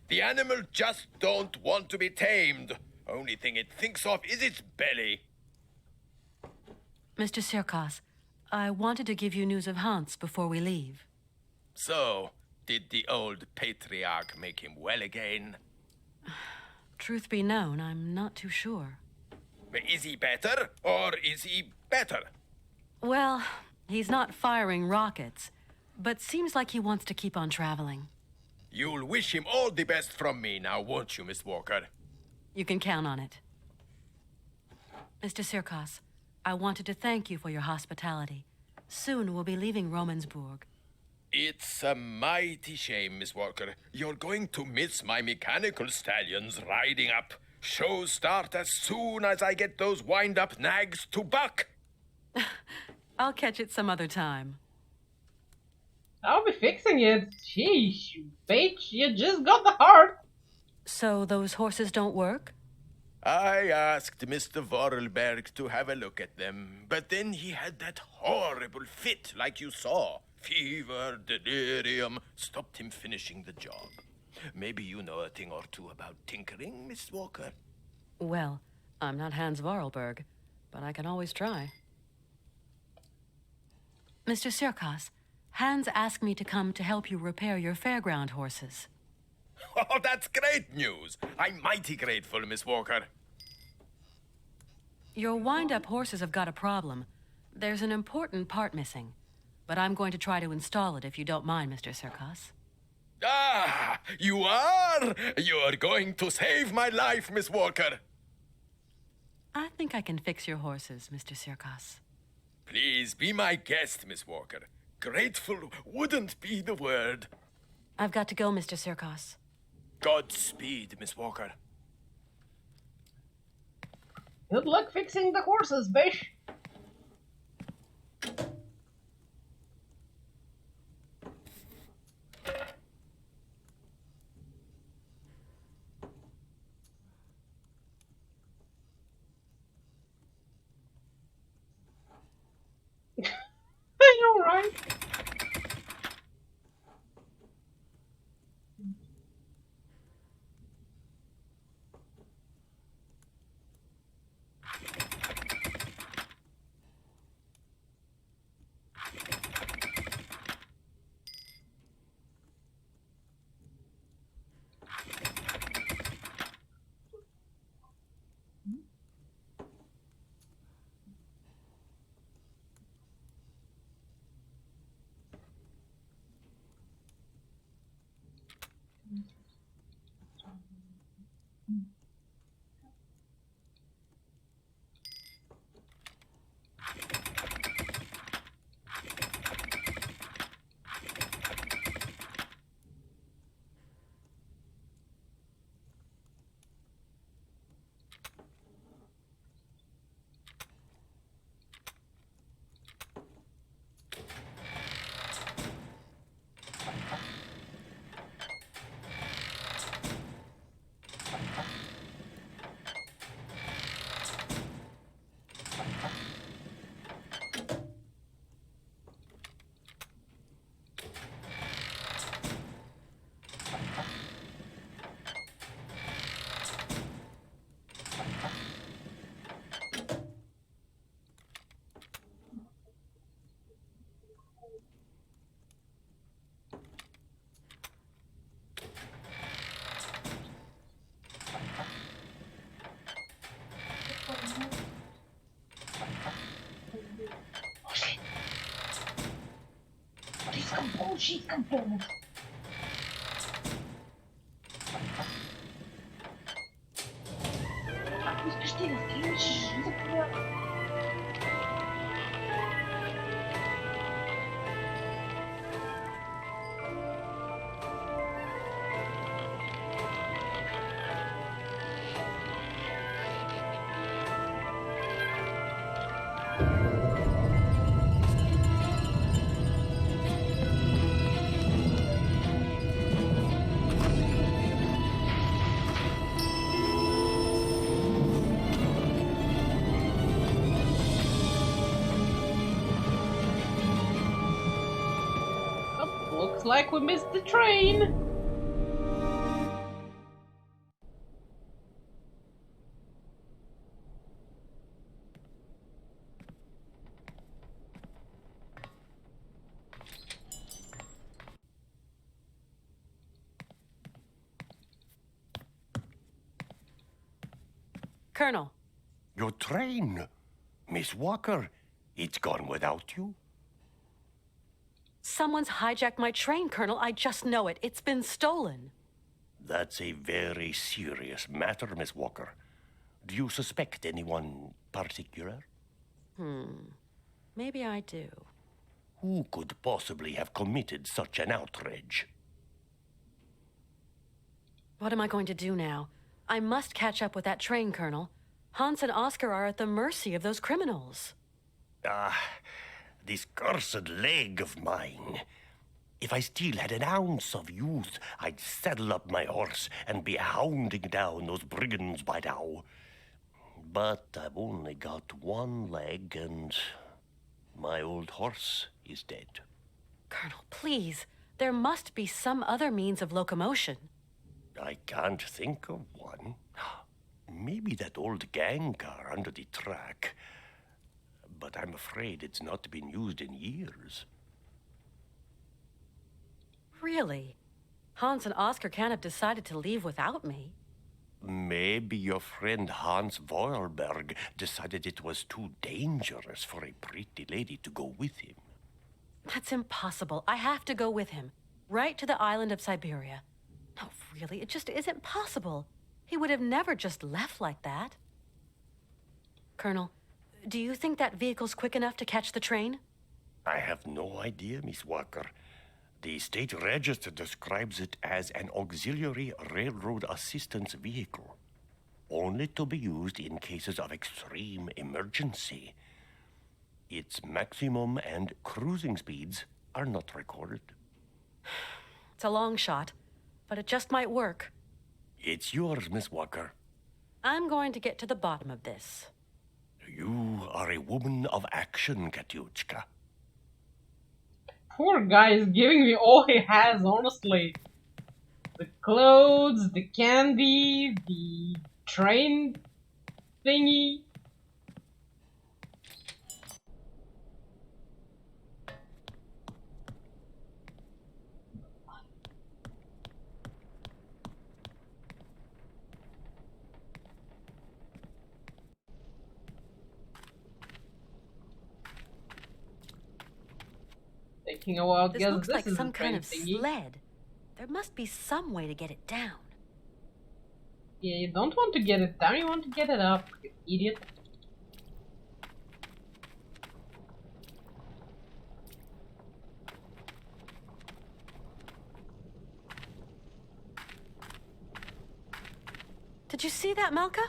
The animal just don't want to be tamed. Only thing it thinks of is its belly. Mr. Sirkos, I wanted to give you news of Hans before we leave. So, did the old patriarch make him well again? Truth be known, I'm not too sure. Is he better, or is he better? Well, he's not firing rockets, but seems like he wants to keep on traveling. You'll wish him all the best from me now, won't you, Miss Walker? You can count on it. Mr. Sirkos, I wanted to thank you for your hospitality. Soon we'll be leaving Romansburg. It's a mighty shame, Miss Walker. You're going to miss my mechanical stallions riding up. Shows start as soon as I get those wind-up nags to buck. I'll catch it some other time. I'll be fixing it. Sheesh, bitch, you just got the heart. So those horses don't work? I asked Mr. Vorarlberg to have a look at them, but then he had that horrible fit like you saw. Fever, delirium, stopped him finishing the job. Maybe you know a thing or two about tinkering, Miss Walker? Well, I'm not Hans Vorarlberg, but I can always try. Mr. Sirkos, Hans asked me to come to help you repair your fairground horses. Oh, that's great news. I'm mighty grateful, Miss Walker. Your wind-up horses have got a problem. There's an important part missing, but I'm going to try to install it if you don't mind, Mr. Sirkos. Ah, you are? You're going to save my life, Miss Walker. I think I can fix your horses, Mr. Sirkos. Please be my guest, Miss Walker. Grateful wouldn't be the word. I've got to go, Mr. Sirkos. Godspeed, Miss Walker. Good luck fixing the horses, bish. I know, right? Ключиком помощь. Так, не спешите, ключ. Looks like we missed the train. Colonel, Your train. Miss Walker, it's gone without you? someone's hijacked my train, Colonel. I just know it. It's been stolen. That's a very serious matter, Miss Walker. Do you suspect anyone particular? Maybe I do. Who could possibly have committed such an outrage? What am I going to do now? I must catch up with that train, Colonel. Hans and Oscar are at the mercy of those criminals. This cursed leg of mine. If I still had an ounce of youth, I'd saddle up my horse and be hounding down those brigands by now. But I've only got one leg, and my old horse is dead. Colonel, please. There must be some other means of locomotion. I can't think of one. Maybe that old gang car under the track. But I'm afraid it's not been used in years. Really? Hans and Oscar can't have decided to leave without me. Maybe your friend Hans Voerberg decided it was too dangerous for a pretty lady to go with him. That's impossible. I have to go with him. Right to the island of Siberia. No, really, it just isn't possible. He would have never just left like that. Colonel, do you think that vehicle's quick enough to catch the train? I have no idea, Miss Walker. The state register describes it as an auxiliary railroad assistance vehicle, only to be used in cases of extreme emergency. Its maximum and cruising speeds are not recorded. It's a long shot, but it just might work. It's yours, Miss Walker. I'm going to get to the bottom of this. You are a woman of action, Katyushka. Poor guy is giving me all he has, honestly. The clothes, the candy, the train thingy. Taking a while to This guess looks this like is some a train kind of thingy. sled. There must be some way to get it down. Yeah, you don't want to get it down, you want to get it up, you idiot. Did you see that, Malka?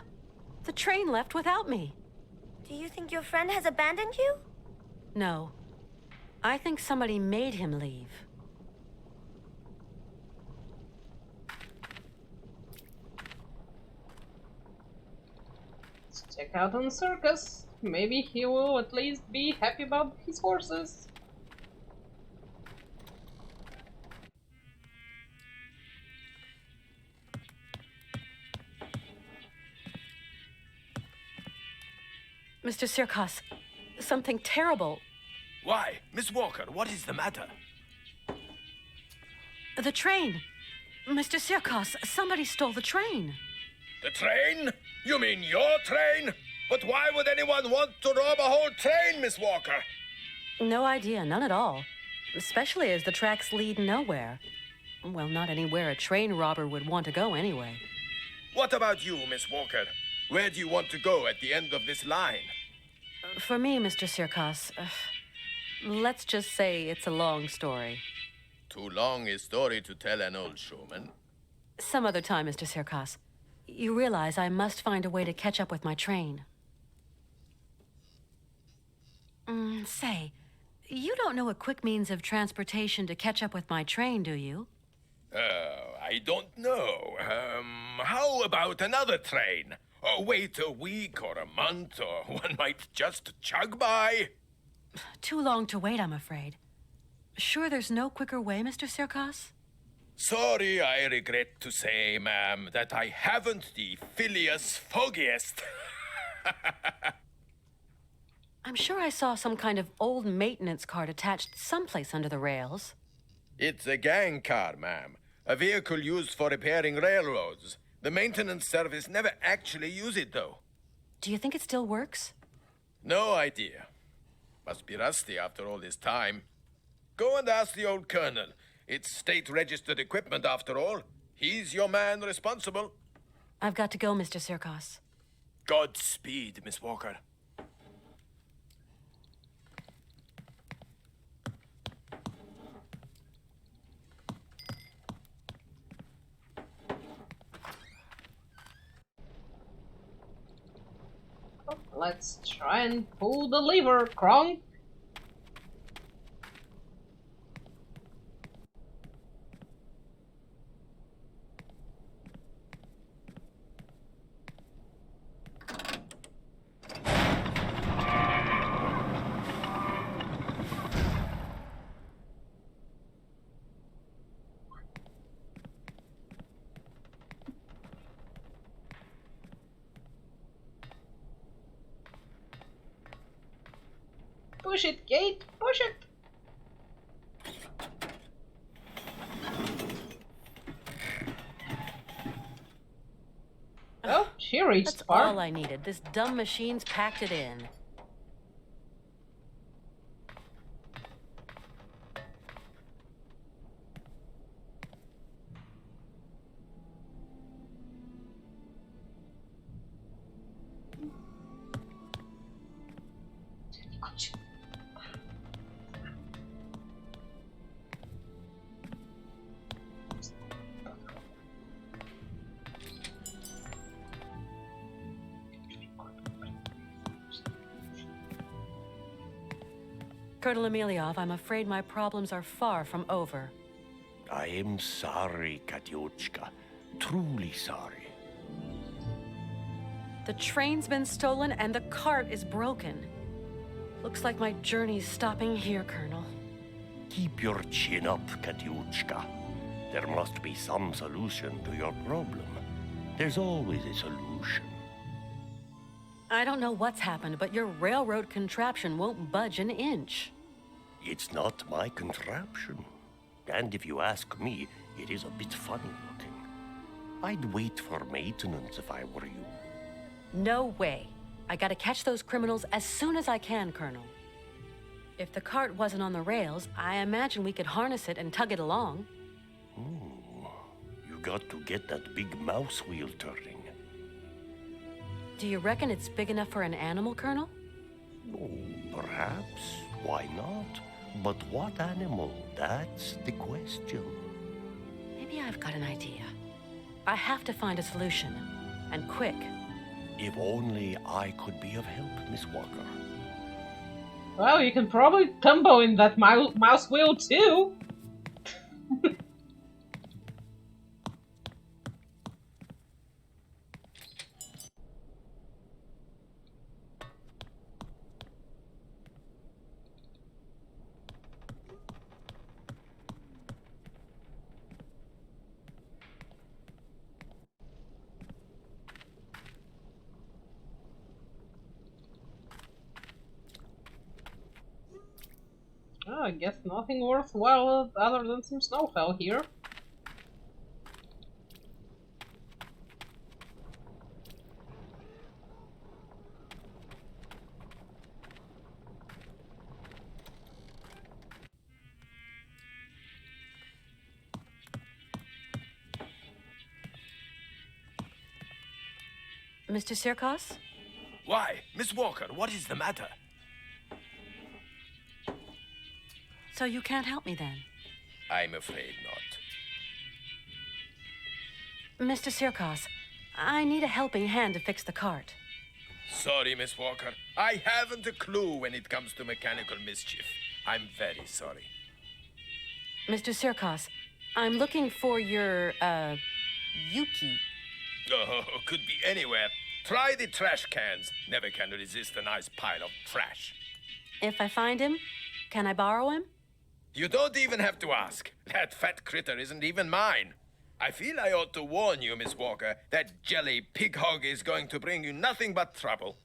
The train left without me. Do you think your friend has abandoned you? No. I think somebody made him leave. Let's check out on Circus. Maybe he will at least be happy about his horses. Mr. Sirkos, something terrible. Why, Miss Walker, what is the matter? The train. Mr. Sirkos, somebody stole the train. The train? You mean your train? But why would anyone want to rob a whole train, Miss Walker? No idea, none at all. especially as the tracks lead nowhere. Well, not anywhere a train robber would want to go anyway. What about you, Miss Walker? Where do you want to go at the end of this line? For me, Mr. Sirkos, let's just say it's a long story. Too long a story to tell an old showman. Some other time, Mr. Sirkos. You realize I must find a way to catch up with my train. Say, you don't know a quick means of transportation to catch up with my train, do you? I don't know. How about another train? Or wait a week or a month, or one might just chug by? Too long to wait, I'm afraid. Sure there's no quicker way, Mr. Sirkos? Sorry, I regret to say, ma'am, that I haven't the Phileas Foggiest. I'm sure I saw some kind of old maintenance cart attached someplace under the rails. It's a gang car, ma'am. A vehicle used for repairing railroads. The maintenance service never actually use it, though. Do you think it still works? No idea. Must be rusty after all this time. Go and ask the old colonel. It's state-registered equipment, after all. He's your man responsible. I've got to go, Mr. Sirkos. Godspeed, Miss Walker. Let's try and pull the lever, Kronk. Push it, Kate! Push it! Oh, she reached That's far. all I needed. This dumb machine's packed it in. Colonel Emeliov, I'm afraid my problems are far from over. I am sorry, Katyochka. Truly sorry. The train's been stolen and the cart is broken. Looks like my journey's stopping here, Colonel. Keep your chin up, Katyochka. There must be some solution to your problem. There's always a solution. I don't know what's happened, but your railroad contraption won't budge an inch. It's not my contraption. And if you ask me, it is a bit funny looking. I'd wait for maintenance if I were you. No way. I gotta catch those criminals as soon as I can, Colonel. If the cart wasn't on the rails, I imagine we could harness it and tug it along. You got to get that big mouse wheel turning. Do you reckon it's big enough for an animal, Colonel? Oh, perhaps. Why not? But what animal? That's the question. Maybe I've got an idea. I have to find a solution. And quick. If only I could be of help, Miss Walker. Well, you can probably tumble in that mouse wheel too. Oh, I guess nothing worthwhile other than some snow fell here. Mr. Sirkos? Why, Miss Walker, what is the matter? So you can't help me then? I'm afraid not. Mr. Sirkos, I need a helping hand to fix the cart. Sorry, Miss Walker. I haven't a clue when it comes to mechanical mischief. I'm very sorry. Mr. Sirkos, I'm looking for your, Yuki. Oh, could be anywhere. Try the trash cans. Never can resist a nice pile of trash. If I find him, can I borrow him? You don't even have to ask. That fat critter isn't even mine. I feel I ought to warn you, Miss Walker, that jelly pig hog is going to bring you nothing but trouble.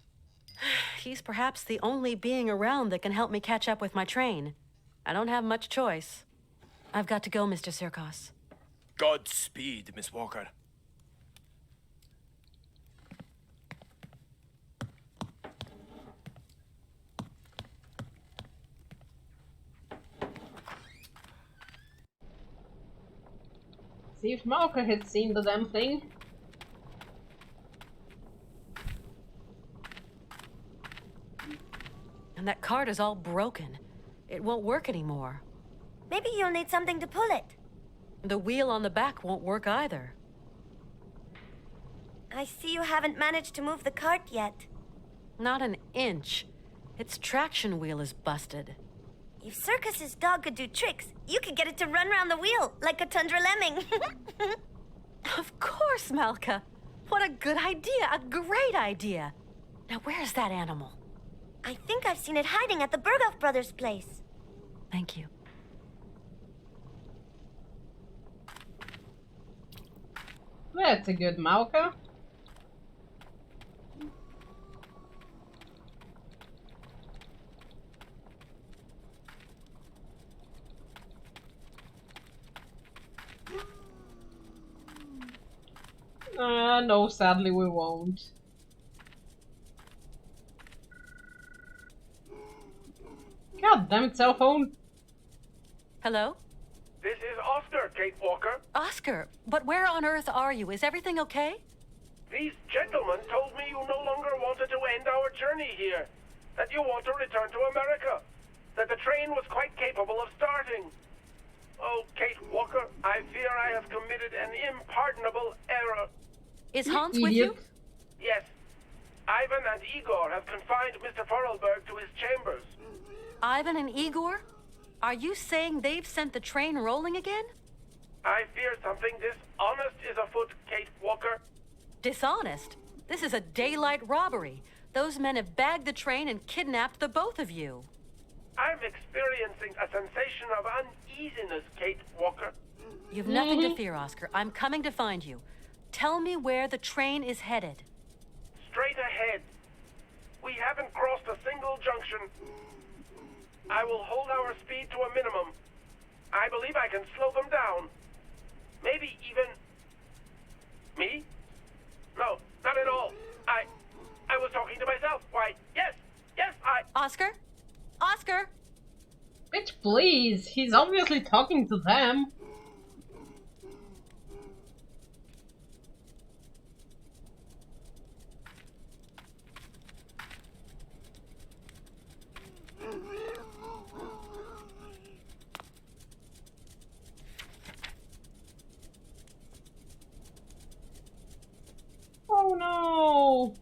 He's perhaps the only being around that can help me catch up with my train. I don't have much choice. I've got to go, Mr. Sirkos. Godspeed, Miss Walker. See if Malka had seen the damn thing. And that cart is all broken. It won't work anymore. Maybe you'll need something to pull it. The wheel on the back won't work either. I see you haven't managed to move the cart yet. Not an inch. Its traction wheel is busted. If Circus's dog could do tricks, you could get it to run around the wheel like a tundra lemming. Of course, Malka. What a good idea, a great idea. Now where's that animal? I think I've seen it hiding at the Berghoff brothers' place. Thank you. That's a good Malka. No, sadly we won't. God damn it, cell phone. Hello? This is Oscar, Kate Walker. Oscar, but where on earth are you? Is everything okay? These gentlemen told me you no longer wanted to end our journey here, that you want to return to America, that the train was quite capable of starting. Oh, Kate Walker, I fear I have committed an impardonable error. Is Hans with you? Yes, Ivan and Igor have confined Mr. Forelberg to his chambers. Ivan and Igor? Are you saying they've sent the train rolling again? I fear something dishonest is afoot, Kate Walker. Dishonest? This is a daylight robbery. Those men have bagged the train and kidnapped the both of you. I'm experiencing a sensation of uneasiness, Kate Walker. You've nothing to fear, Oscar. I'm coming to find you. Tell me where the train is headed. Straight ahead. We haven't crossed a single junction. I will hold our speed to a minimum. I believe I can slow them down. Maybe even... Me? No, not at all. I was talking to myself. Why, yes, Oscar? Oscar? Bitch, please. He's obviously talking to them. Oh no!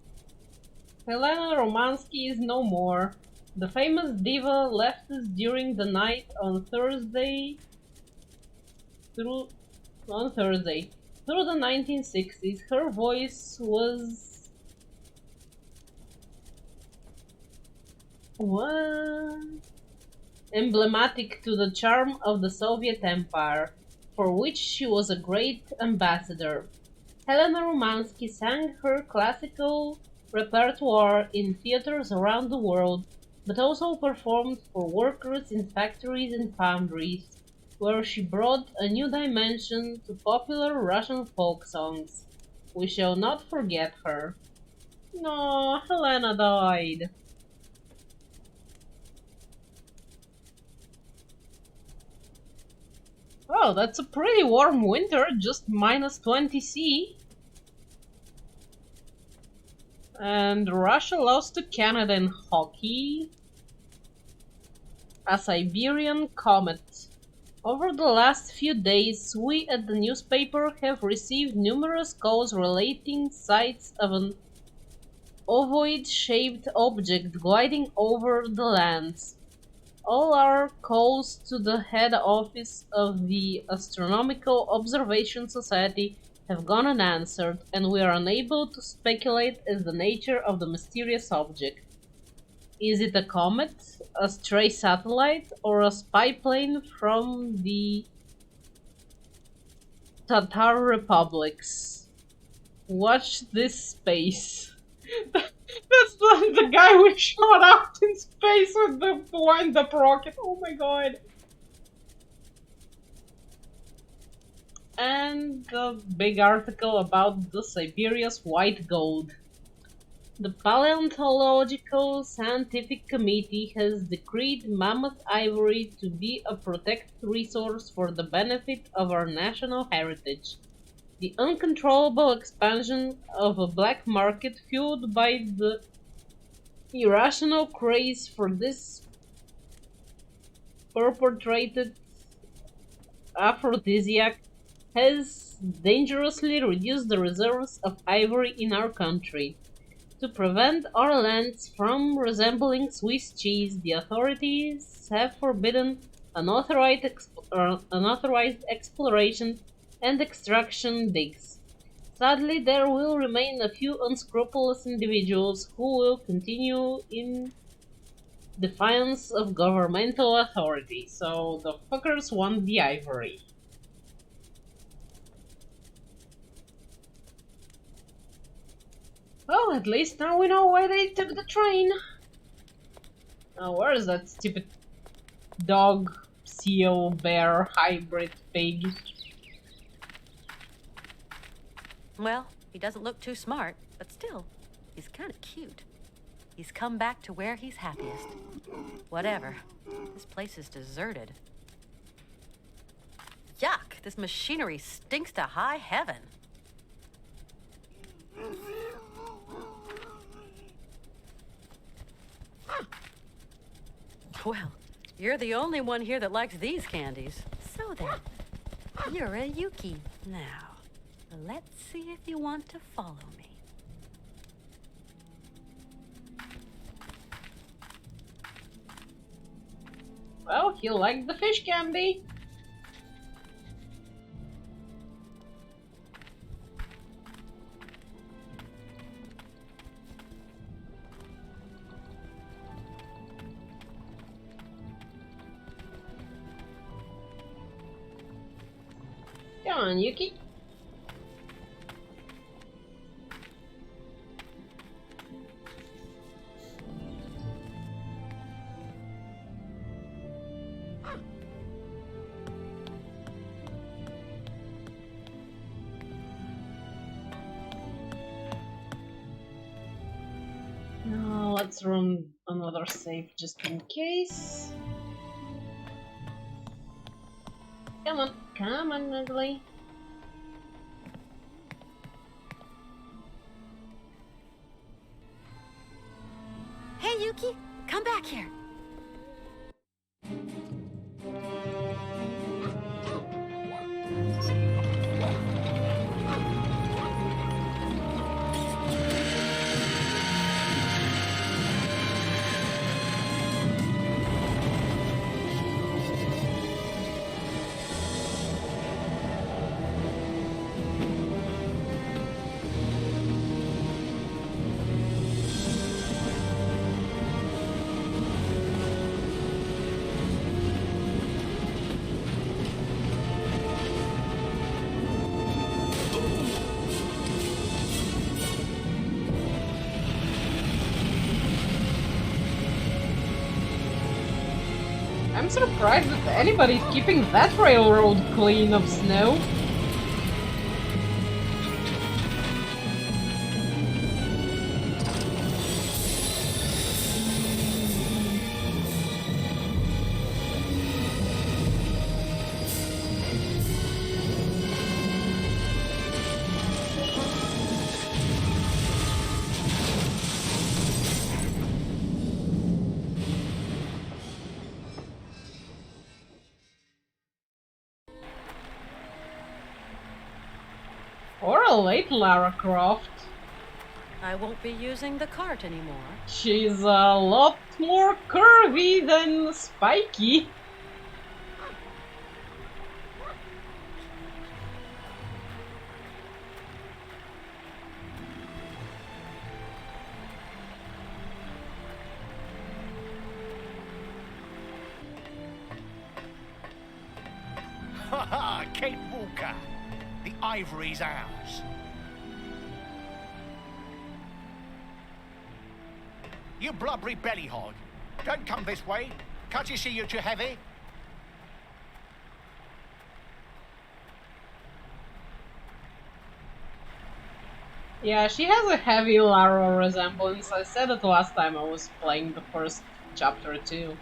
Helena Romansky is no more. The famous diva left us during the night on Thursday. Through the 1960s, her voice was emblematic to the charm of the Soviet Empire, for which she was a great ambassador. Helena Romansky sang her classical repertoire in theaters around the world, but also performed for workers in factories and foundries, where she brought a new dimension to popular Russian folk songs. We shall not forget her. No, Helena died. Oh, that's a pretty warm winter, just -20 C. And Russia lost to Canada in hockey. A Siberian comet. Over the last few days, we at the newspaper have received numerous calls relating sights of an ovoid-shaped object gliding over the lands. All our calls to the head office of the Astronomical Observation Society have gone unanswered, and we are unable to speculate as the nature of the mysterious object. Is it a comet, a stray satellite, or a spy plane from the Tatar republics? Watch this space. That's the guy we shot out in space with the wind-up rocket. Oh my god. And a big article about the Siberia's white gold. The Paleontological Scientific Committee has decreed mammoth ivory to be a protected resource for the benefit of our national heritage. The uncontrollable expansion of a black market fueled by the irrational craze for this purported aphrodisiac has dangerously reduced the reserves of ivory in our country. To prevent our lands from resembling Swiss cheese, the authorities have forbidden unauthorized exploration and extraction digs. Sadly, there will remain a few unscrupulous individuals who will continue in defiance of governmental authority. So the fuckers want the ivory. Well, at least now we know why they took the train. Now, where is that stupid dog, seal, bear, hybrid pig? Well, he doesn't look too smart, but still, he's kind of cute. He's come back to where he's happiest. Whatever. This place is deserted. Yuck! This machinery stinks to high heaven. Well, you're the only one here that likes these candies. So then, you're a Yuki now. Let's see if you want to follow me. Well, he liked the fish candy. Come on, Yuki. Now let's run another save just in case. Come on, ugly. Hey, Yuki, come back here. I'm surprised that anybody's keeping that railroad clean of snow. well, late Lara Croft. I won't be using the cart anymore. She's a lot more curvy than Spiky. Ha ha! Kate Walker! The ivory's ours. You blubbery belly hog. Don't come this way. Can't you see you're too heavy? Yeah, she has a heavy Lara resemblance. I said it last time I was playing the first chapter too.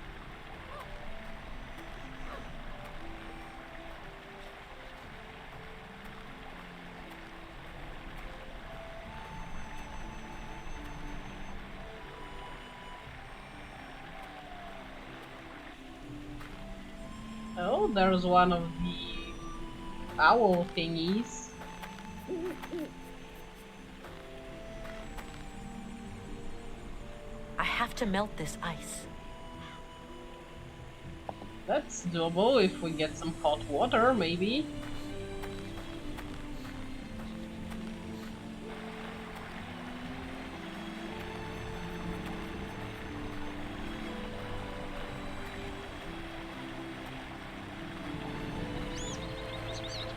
Oh, there's one of the owl thingies. I have to melt this ice. That's doable if we get some hot water, maybe.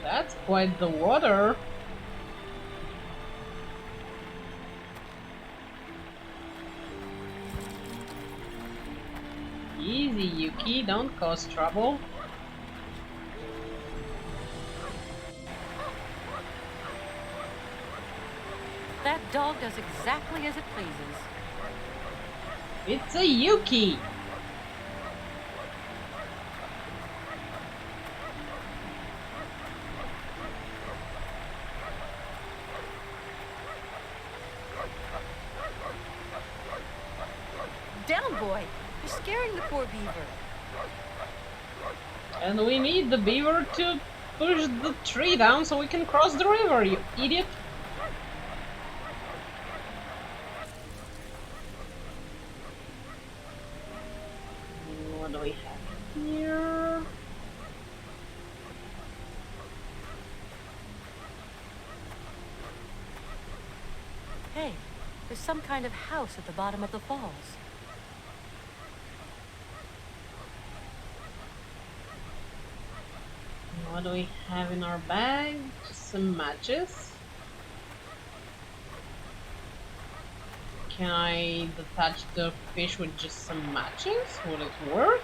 That's quite the water. Easy, Yuki, don't cause trouble. That dog does exactly as it pleases. It's a Yuki! Down, boy! You're scaring the poor beaver. And we need the beaver to push the tree down so we can cross the river, you idiot! What do we have here? Hey, there's some kind of house at the bottom of the falls. What do we have in our bag? Just some matches. Can I detach the fish with just some matches? Would it work?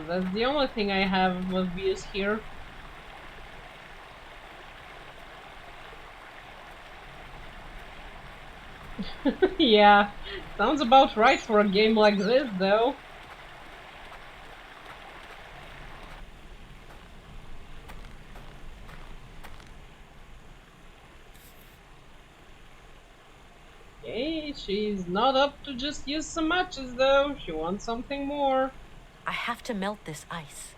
That's the only thing I have of use here. Yeah, sounds about right for a game like this, though. Okay, she's not up to just use some matches, though. She wants something more. I have to melt this ice.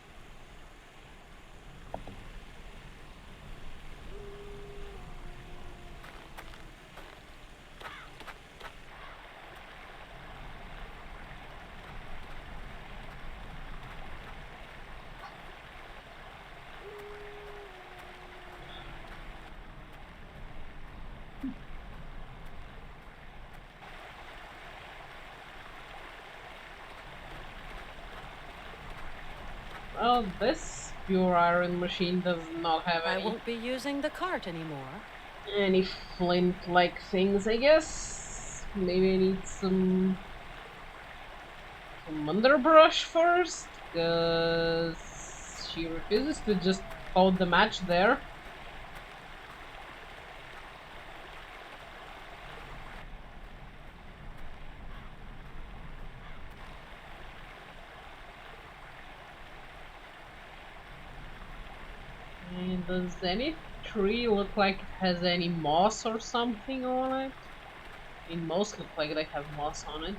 Well, this pure iron machine does not have I any, won't be using the cart anymore. any flint-like things, I guess. Maybe I need some underbrush first, because she refuses to just hold the match there. And does any tree look like it has any moss or something on it? I mean, most look like they have moss on it.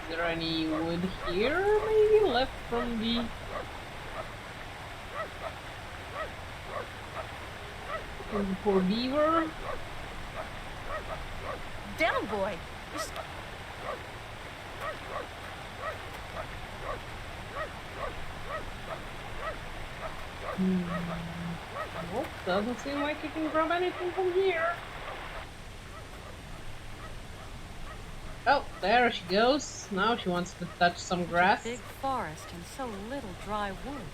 Is there any wood here, maybe, left from the... from the poor beaver? Down, boy! Nope, doesn't seem like you can grab anything from here. Oh, there she goes. Now she wants to touch some grass. Big forest and so little dry wood.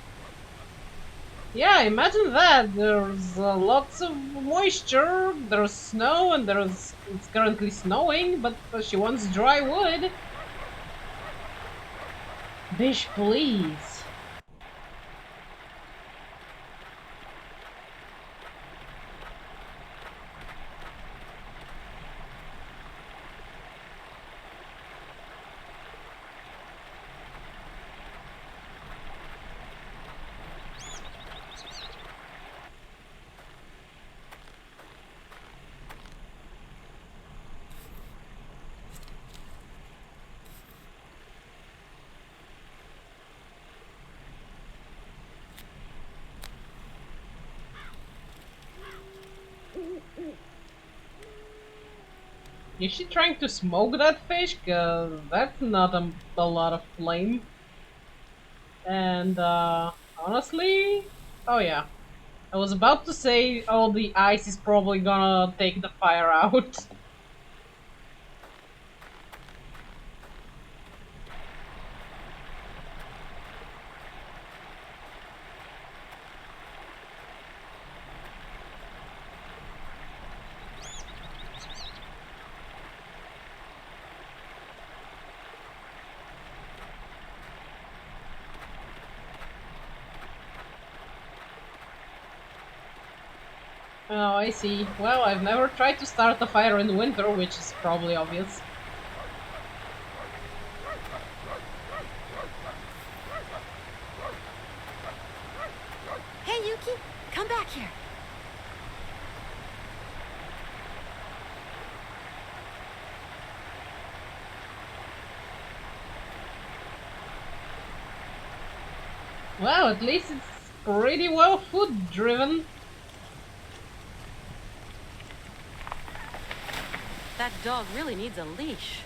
Yeah, imagine that. There's lots of moisture, there's snow, and it's currently snowing, but she wants dry wood. Bish, please. Is she trying to smoke that fish? Cause that's not a lot of flame. And honestly, oh yeah. I was about to say, oh, the ice is probably gonna take the fire out. Oh, I see. Well, I've never tried to start a fire in winter, which is probably obvious. Hey, Yuki! Come back here! Well, at least it's pretty well food driven. That dog really needs a leash.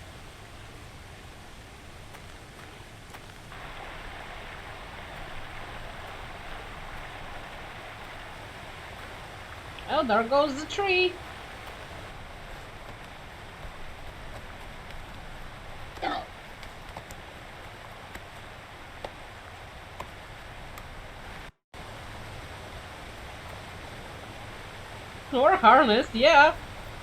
Oh, there goes the tree. Or harnessed, yeah.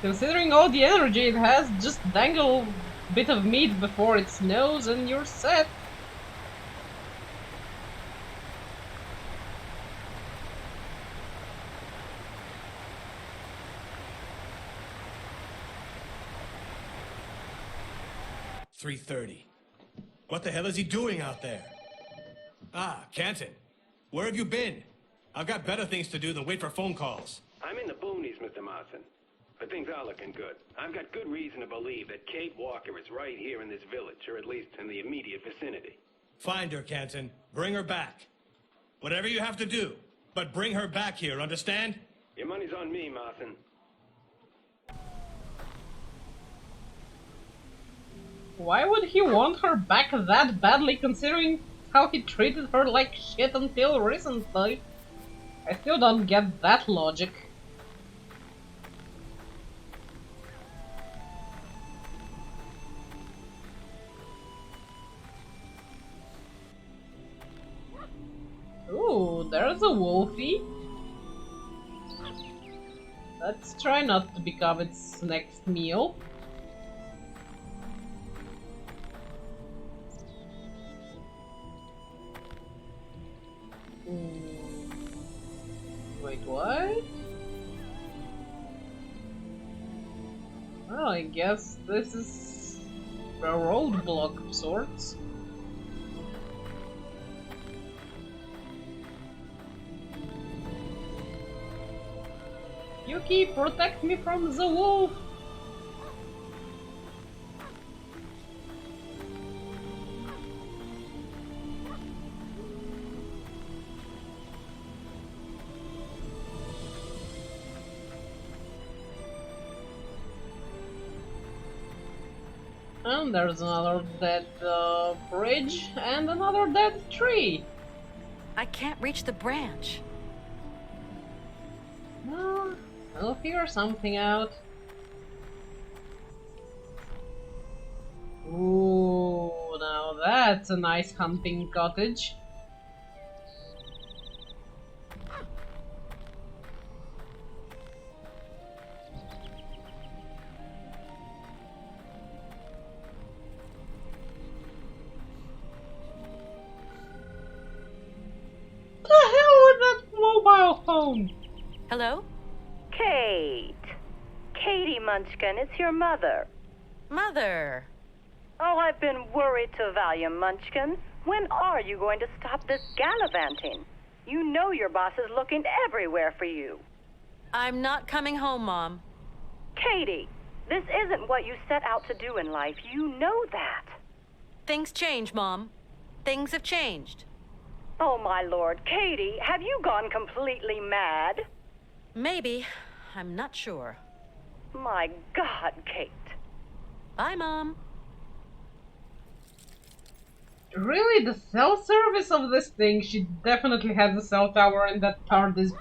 Considering all the energy it has, just dangle a bit of meat before it snows and you're set. .330. What the hell is he doing out there? Ah, Canton. Where have you been? I've got better things to do than wait for phone calls. I'm in the boonies, Mr. Marston. But things are looking good. I've got good reason to believe that Kate Walker is right here in this village, or at least in the immediate vicinity. Find her, Canton. Bring her back. Whatever you have to do, but bring her back here, understand? Your money's on me, Marston. Why would he want her back that badly, considering how he treated her like shit until recently? I still don't get that logic. Ooh, there's a wolfie. Let's try not to become its next meal. Wait, what? Well, I guess this is a roadblock of sorts. Yuki, protect me from the wolf! And there's another dead bridge and another dead tree. I can't reach the branch. Well, I'll figure something out. Ooh, now that's a nice hunting cottage. The hell with that mobile phone? Hello? Kate. Katie Munchkin, it's your mother. Mother! Oh, I've been worried to Valium, Munchkin. When are you going to stop this gallivanting? You know your boss is looking everywhere for you. I'm not coming home, Mom. Katie, this isn't what you set out to do in life. You know that. Things change, Mom. Things have changed. Oh, my lord. Katie, have you gone completely mad? Maybe. I'm not sure. My God, Kate. Bye, Mom. Really, the cell service of this thing? She definitely has a cell tower in that TARDIS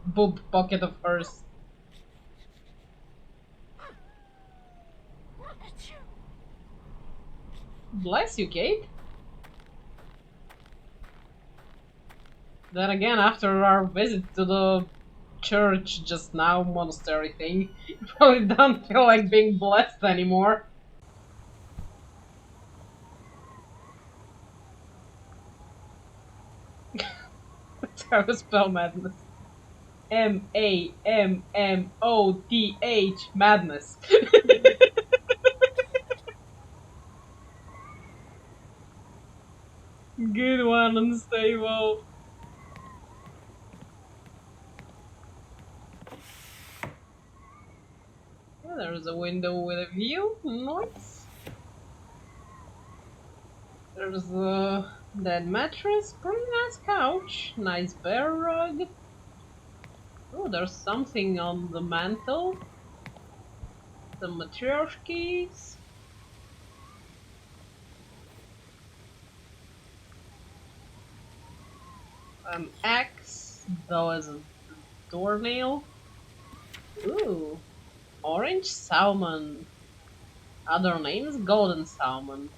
boob pocket of hers. Bless you, Kate. Then again, after our visit to the church just now, monastery thing, you probably don't feel like being blessed anymore. That's how to spell madness. M-A-M-M-O-T-H, madness. Good one, unstable. Yeah, there's a window with a view. Nice. There's a dead mattress, pretty nice couch, nice bear rug. Oh, there's something on the mantle. Some matryoshkis. An axe, though as a doornail. Ooh, orange salmon. Other names, golden salmon.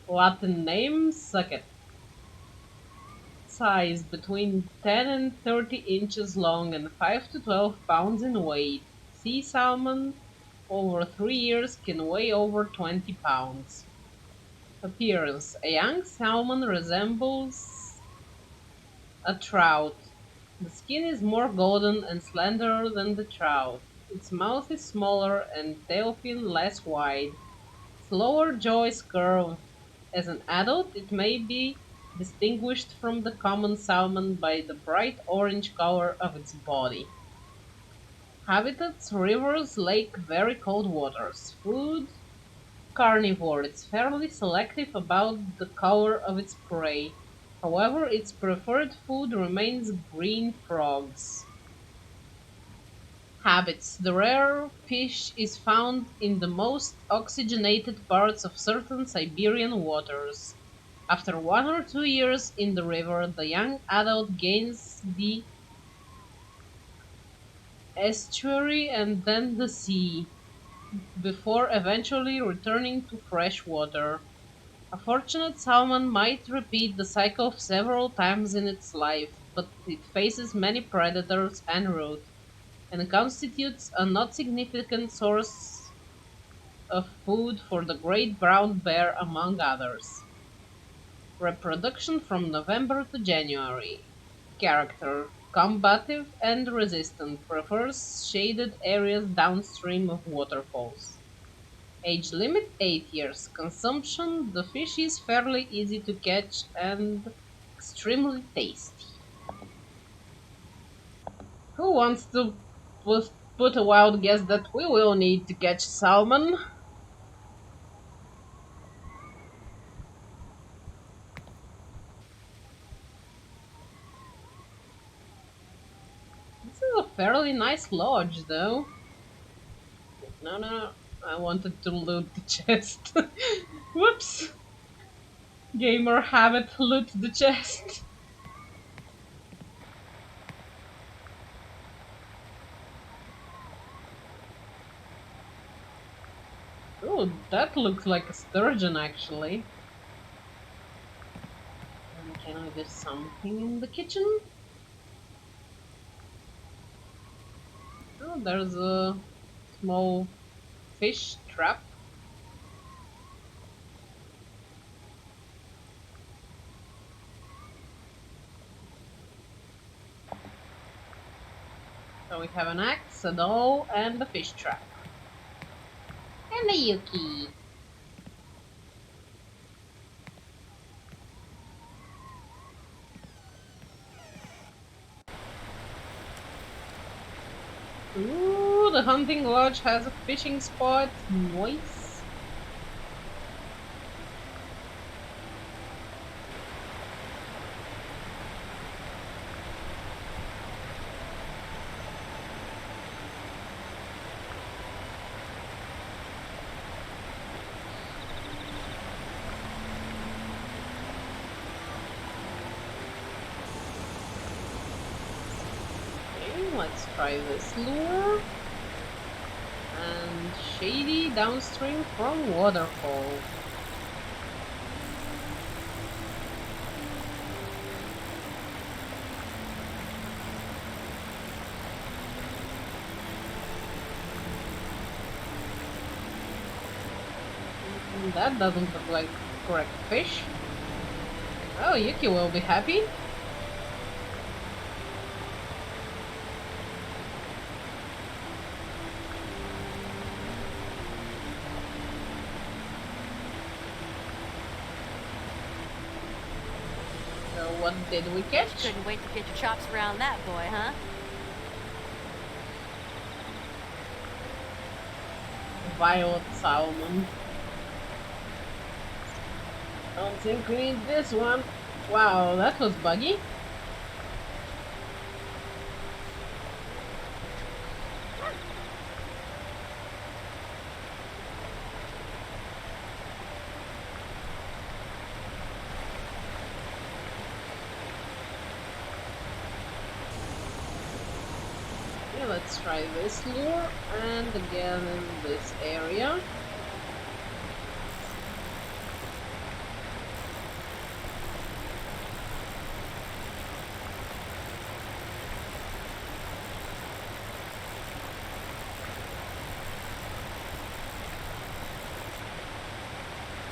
Latin name, sucket. Size between 10 and 30 inches long and 5 to 12 pounds in weight. Sea salmon over 3 years can weigh over 20 pounds. Appearance: a young salmon resembles a trout. The skin is more golden and slenderer than the trout. Its mouth is smaller and tail fin less wide. Its lower jaw is curved. As an adult, it may be distinguished from the common salmon by the bright orange color of its body. Habitats: rivers, lake, very cold waters. Food: carnivore. It's fairly selective about the color of its prey. However, its preferred food remains green frogs. habits. The rare fish is found in the most oxygenated parts of certain Siberian waters. After 1 or 2 years in the river, the young adult gains the estuary and then the sea, before eventually returning to fresh water. A fortunate salmon might repeat the cycle several times in its life, but it faces many predators en route, and constitutes a not significant source of food for the great brown bear among others. Reproduction from November to January. Character: combative and resistant, prefers shaded areas downstream of waterfalls. Age limit 8 years. Consumption: the fish is fairly easy to catch and extremely tasty. Who wants to put a wild guess that we will need to catch salmon? This is a fairly nice lodge, though. No. I wanted to loot the chest. Whoops. Gamer habit, loot the chest. Oh, that looks like a sturgeon, actually. Can I do something in the kitchen? Oh, there's a small fish trap. So we have an axe, a doll, and a fish trap. And a Yuki. Ooh, the hunting lodge has a fishing spot. Nice. Let's try this lure. And shady downstream from waterfall. That doesn't look like correct fish. Oh, Yuki will be happy. What did we catch? Couldn't wait to get your chops around that boy, huh? Violet salmon. Don't think we need this one. Wow, that was buggy. Let's try this lure, and again in this area.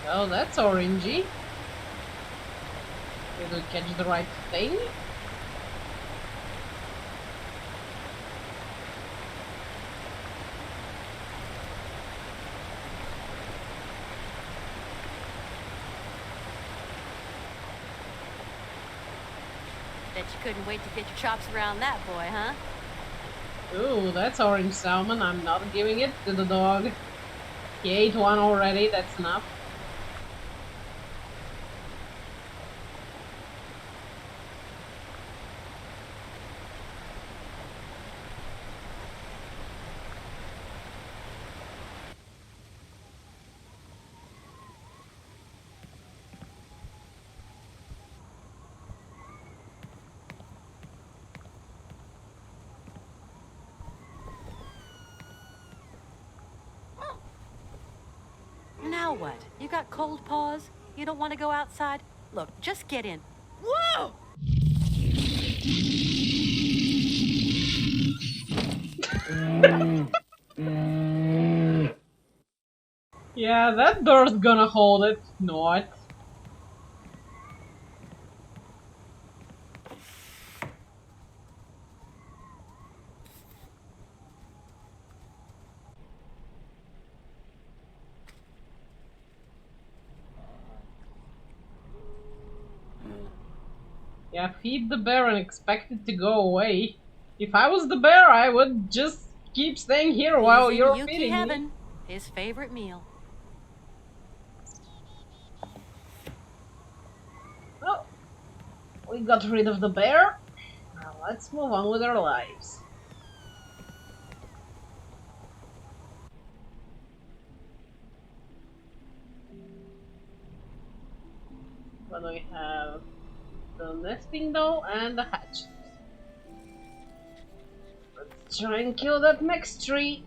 Oh, that's orangey. Did we catch the right thing? Bet you couldn't wait to get your chops around that boy, huh? Ooh, that's orange salmon. I'm not giving it to the dog. He ate one already, that's enough. what? You got cold paws? You don't want to go outside? Look, just get in. Whoa! Yeah, that door's gonna hold it. Not. Yeah, feed the bear and expect it to go away. If I was the bear, I would just keep staying here while He's in you're Yuki feeding heaven. me. His favorite meal. Oh, we got rid of the bear. Now let's move on with our lives. What do we have? The nesting doll and the hatchet. Let's try and kill that next tree.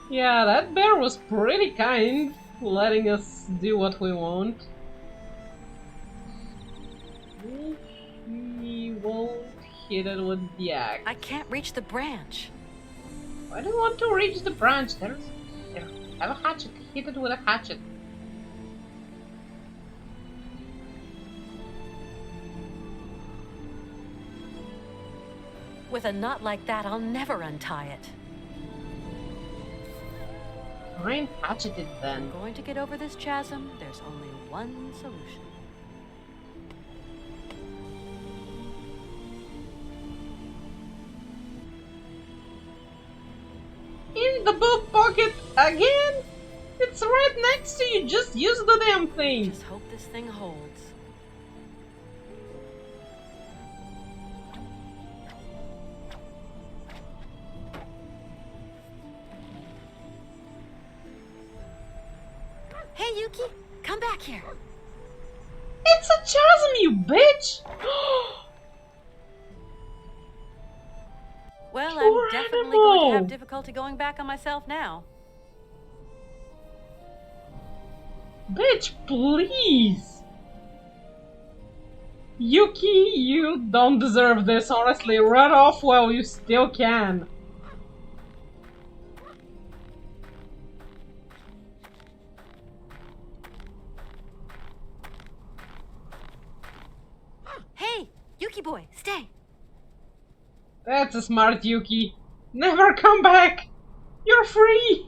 Yeah, that bear was pretty kind, letting us do what we want. We won't hit it with the axe. I can't reach the branch. I don't want to reach the branch. There. Have a hatchet. Hit it with a hatchet. With a knot like that, I'll never untie it. Try and hatchet it then. I'm going to get over this chasm. There's only one solution. In the boot pocket again? It's right next to you. Just use the damn thing. Just hope this thing holds. Hey, Yuki, come back here. It's a chasm, you bitch! Well, Poor I'm definitely animal. going to have difficulty going back on myself now. Bitch, please! Yuki, you don't deserve this, honestly. Run off while you still can. Hey, Yuki boy, stay. That's a smart Yuki. Never come back! You're free!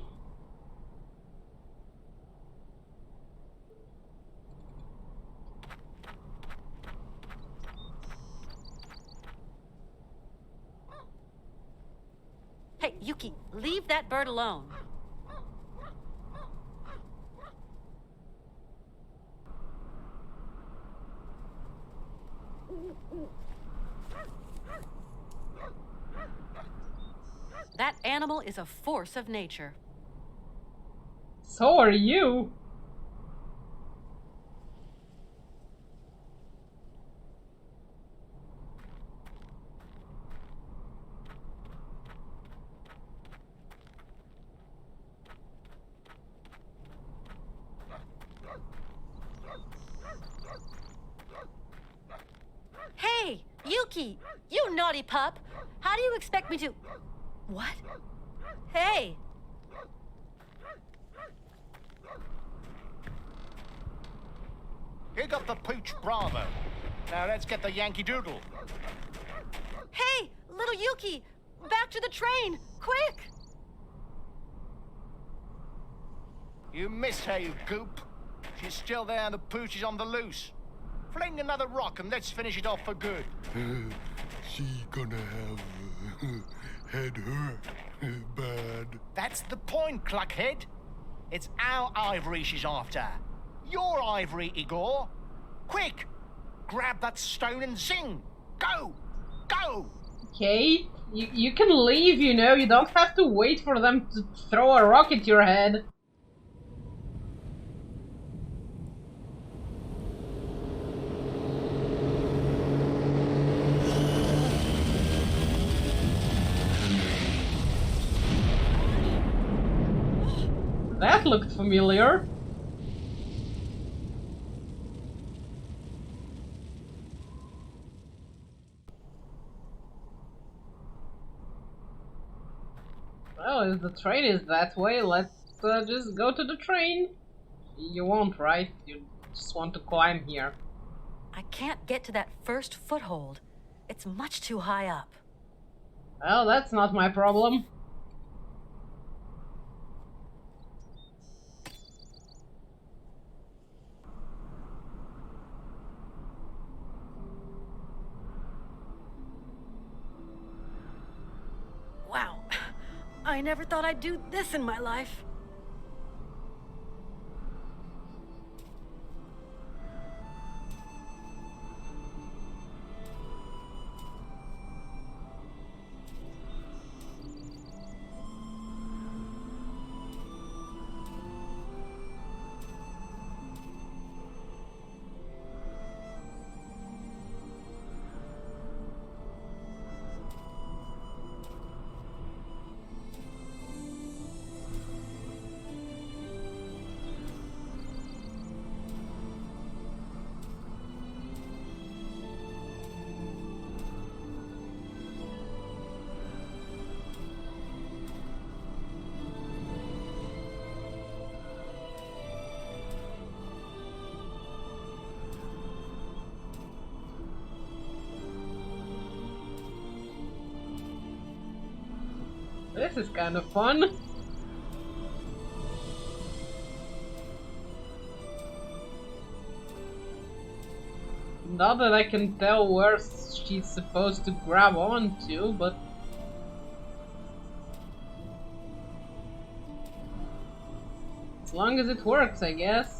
Hey, Yuki, leave that bird alone. That animal is a force of nature. So are you. Hey, Yuki, you naughty pup. How do you expect me to... What? Hey! You got the pooch Bravo. Now let's get the Yankee Doodle. Hey, little Yuki! Back to the train! Quick! You missed her, you goop. She's still there and the pooch is on the loose. Fling another rock and let's finish it off for good. She gonna have head hurt bad. That's the point, Cluckhead. It's our ivory she's after. Your ivory, Igor. Quick! Grab that stone and zing! Go! Go! Okay, you can leave, you know. You don't have to wait for them to throw a rock at your head. that looked familiar. Well, if the train is that way, let's just go to the train. You won't, right? You just want to climb here. I can't get to that first foothold. It's much too high up. Well, that's not my problem. Wow. I never thought I'd do this in my life. This is kind of fun. Not that I can tell where she's supposed to grab onto, but... as long as it works, I guess.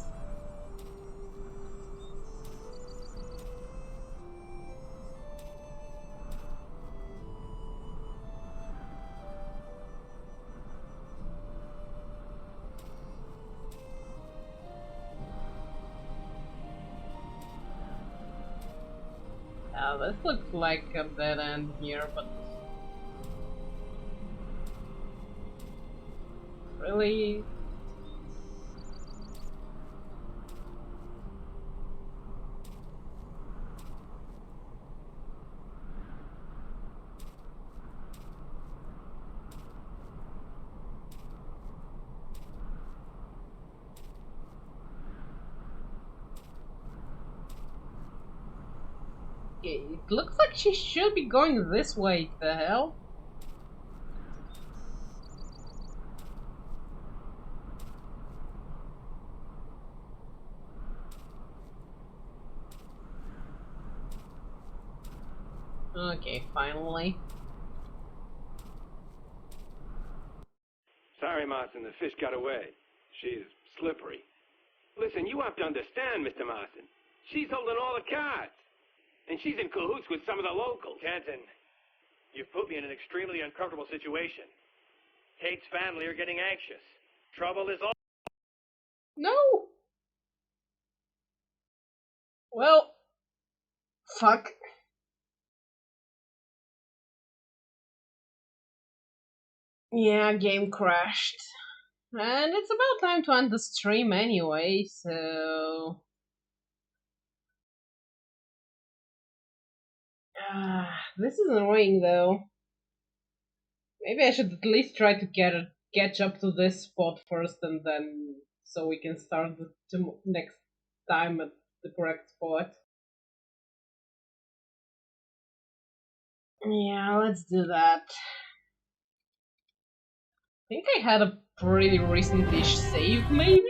This looks like a dead end here, but... really? It looks like she should be going this way, the hell? Okay, finally. Sorry, Marston, the fish got away. She's slippery. Listen, you have to understand, Mr. Marston. She's holding all the cards. And she's in cahoots with some of the locals. Canton, you've put me in an extremely uncomfortable situation. Kate's family are getting anxious. Trouble is all... No! Well... fuck. Yeah, game crashed. And it's about time to end the stream anyway, so... this is annoying though. Maybe I should at least try to catch up to this spot first, and then so we can start the next time at the correct spot. Yeah, let's do that. I think I had a pretty recent-ish save, maybe?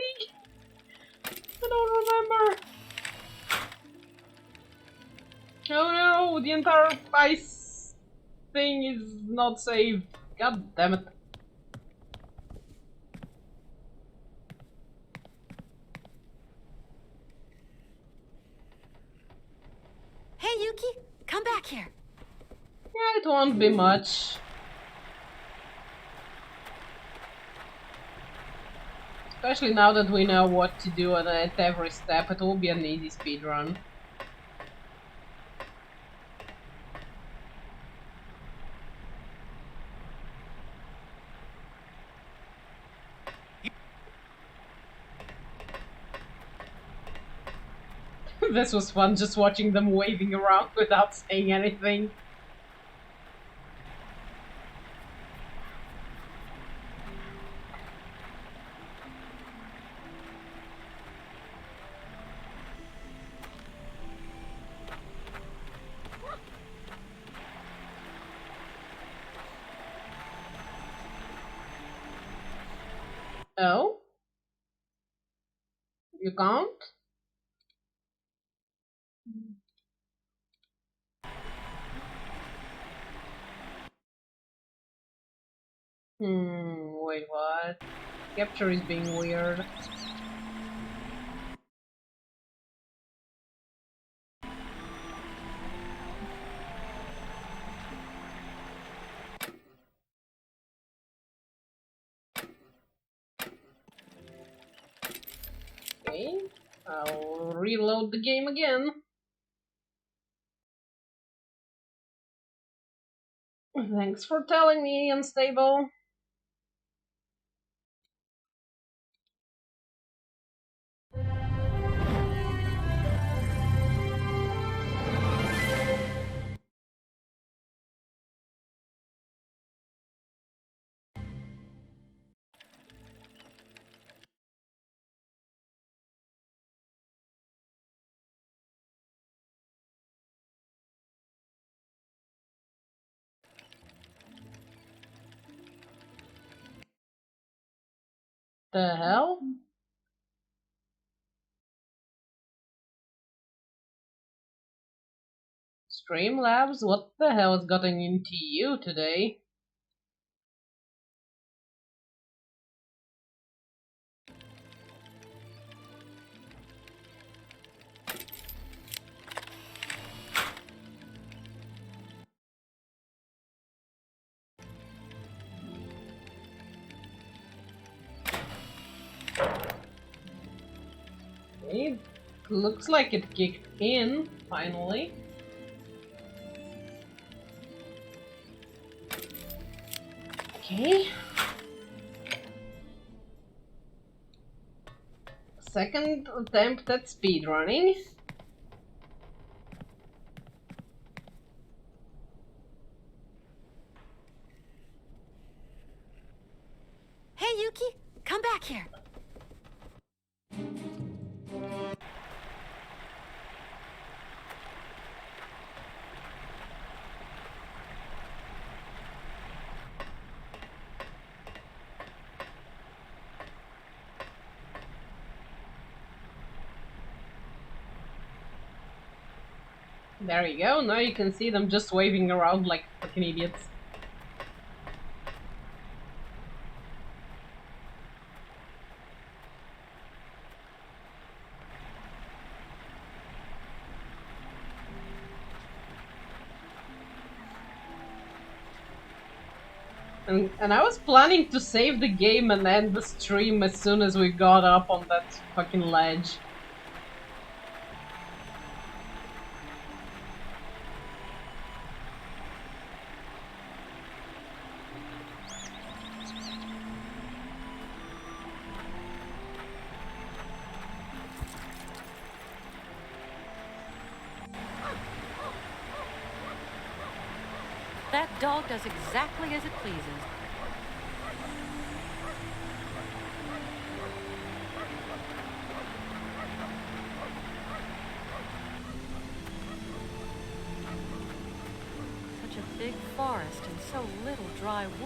I don't remember. Oh no, the entire ice thing is not saved. God damn it. Hey, Yuki, come back here. Yeah, it won't be much. Especially now that we know what to do at every step, it will be an easy speedrun. This was fun, just watching them waving around without saying anything. Oh? You can't? Wait, what? Capture is being weird. Okay, I'll reload the game again. Thanks for telling me, Unstable. The hell? Streamlabs, what the hell has gotten into you today? It looks like it kicked in, finally. Okay. Second attempt at speedrunning. Hey, Yuki, come back here. There you go, now you can see them just waving around like fucking idiots. And I was planning to save the game and end the stream as soon as we got up on that fucking ledge. That dog does exactly as it pleases. Such a big forest and so little dry wood.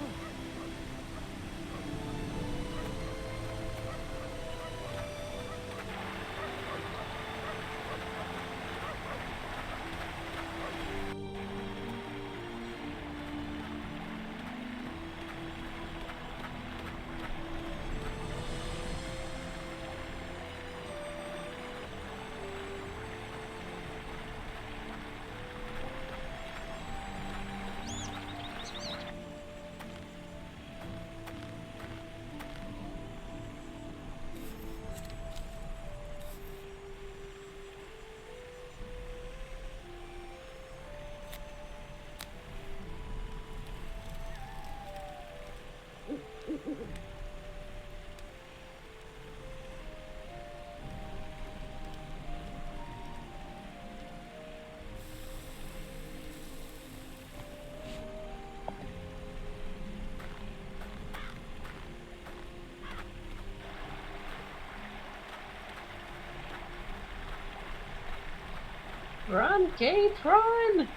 Run, Kate, run!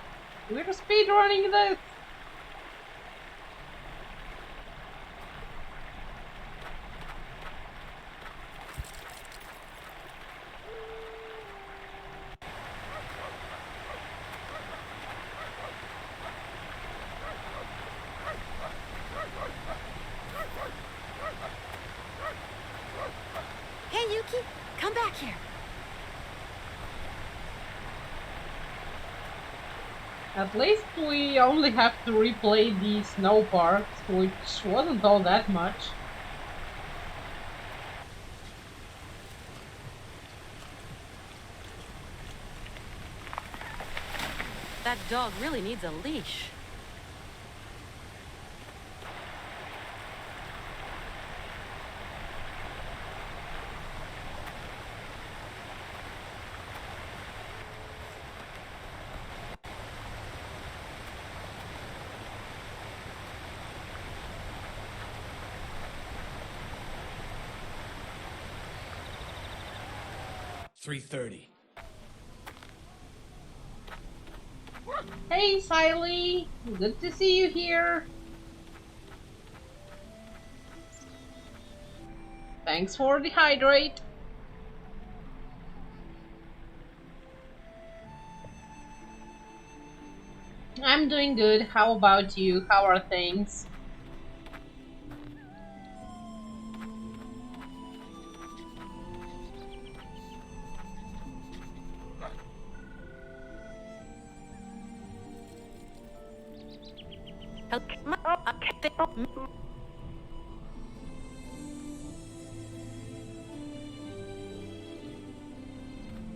We're speedrunning this! Hey, Yuki, come back here. At least we only have to replay the snow part, which wasn't all that much. That dog really needs a leash. $330. Hey, Siley! Good to see you here! Thanks for the hydrate! I'm doing good. How about you? How are things?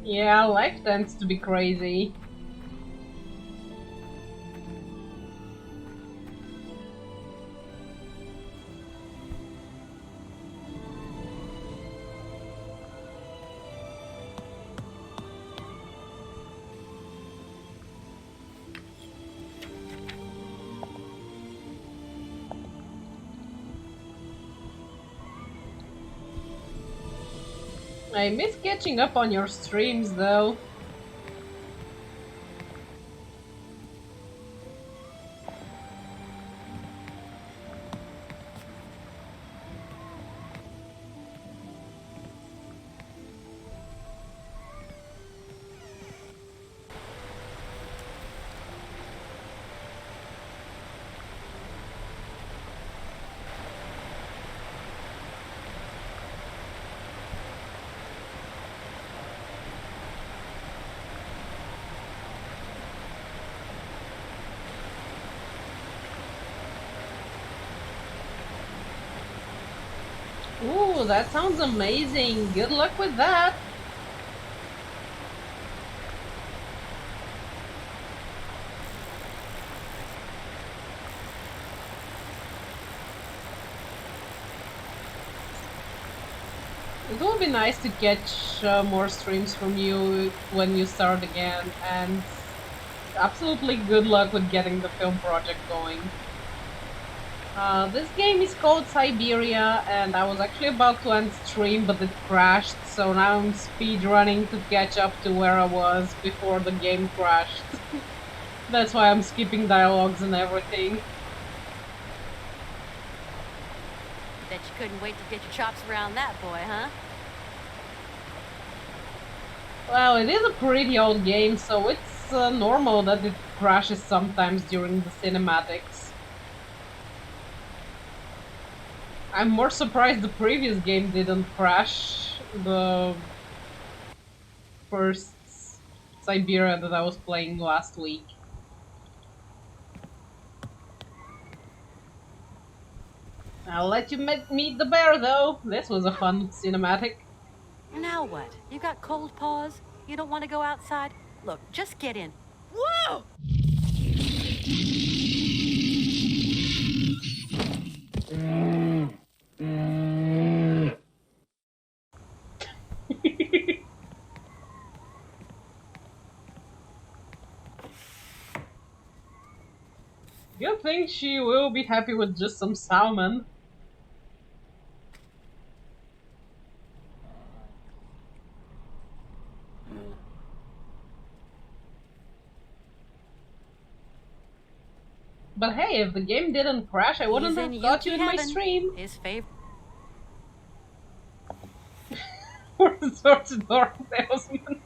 Yeah, life tends to be crazy. I miss catching up on your streams though. Ooh, that sounds amazing. Good luck with that. It will be nice to catch more streams from you when you start again, and absolutely good luck with getting the film project going. This game is called Siberia, and I was actually about to end stream, but it crashed, so now I'm speedrunning to catch up to where I was before the game crashed. That's why I'm skipping dialogues and everything. Bet you couldn't wait to get your chops around that boy, huh? Well, it is a pretty old game, so it's normal that it crashes sometimes during the cinematics. I'm more surprised the previous game didn't crash, the first Siberia that I was playing last week. I'll let you meet the bear though. This was a fun cinematic. Now what? You got cold paws? You don't want to go outside? Look, just get in. Whoa! Good thing she will be happy with just some salmon. But hey, if the game didn't crash, I wouldn't He's in have got you Yuki in my heaven. stream. His favorite. For the door-to-door salesman.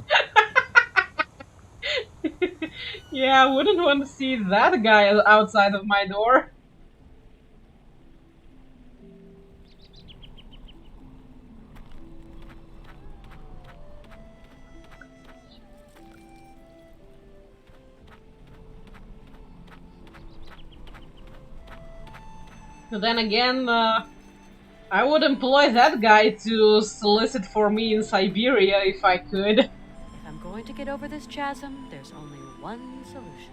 Yeah, I wouldn't want to see that guy outside of my door. But then again, I would employ that guy to solicit for me in Siberia if I could. If I'm going to get over this chasm, there's only one solution.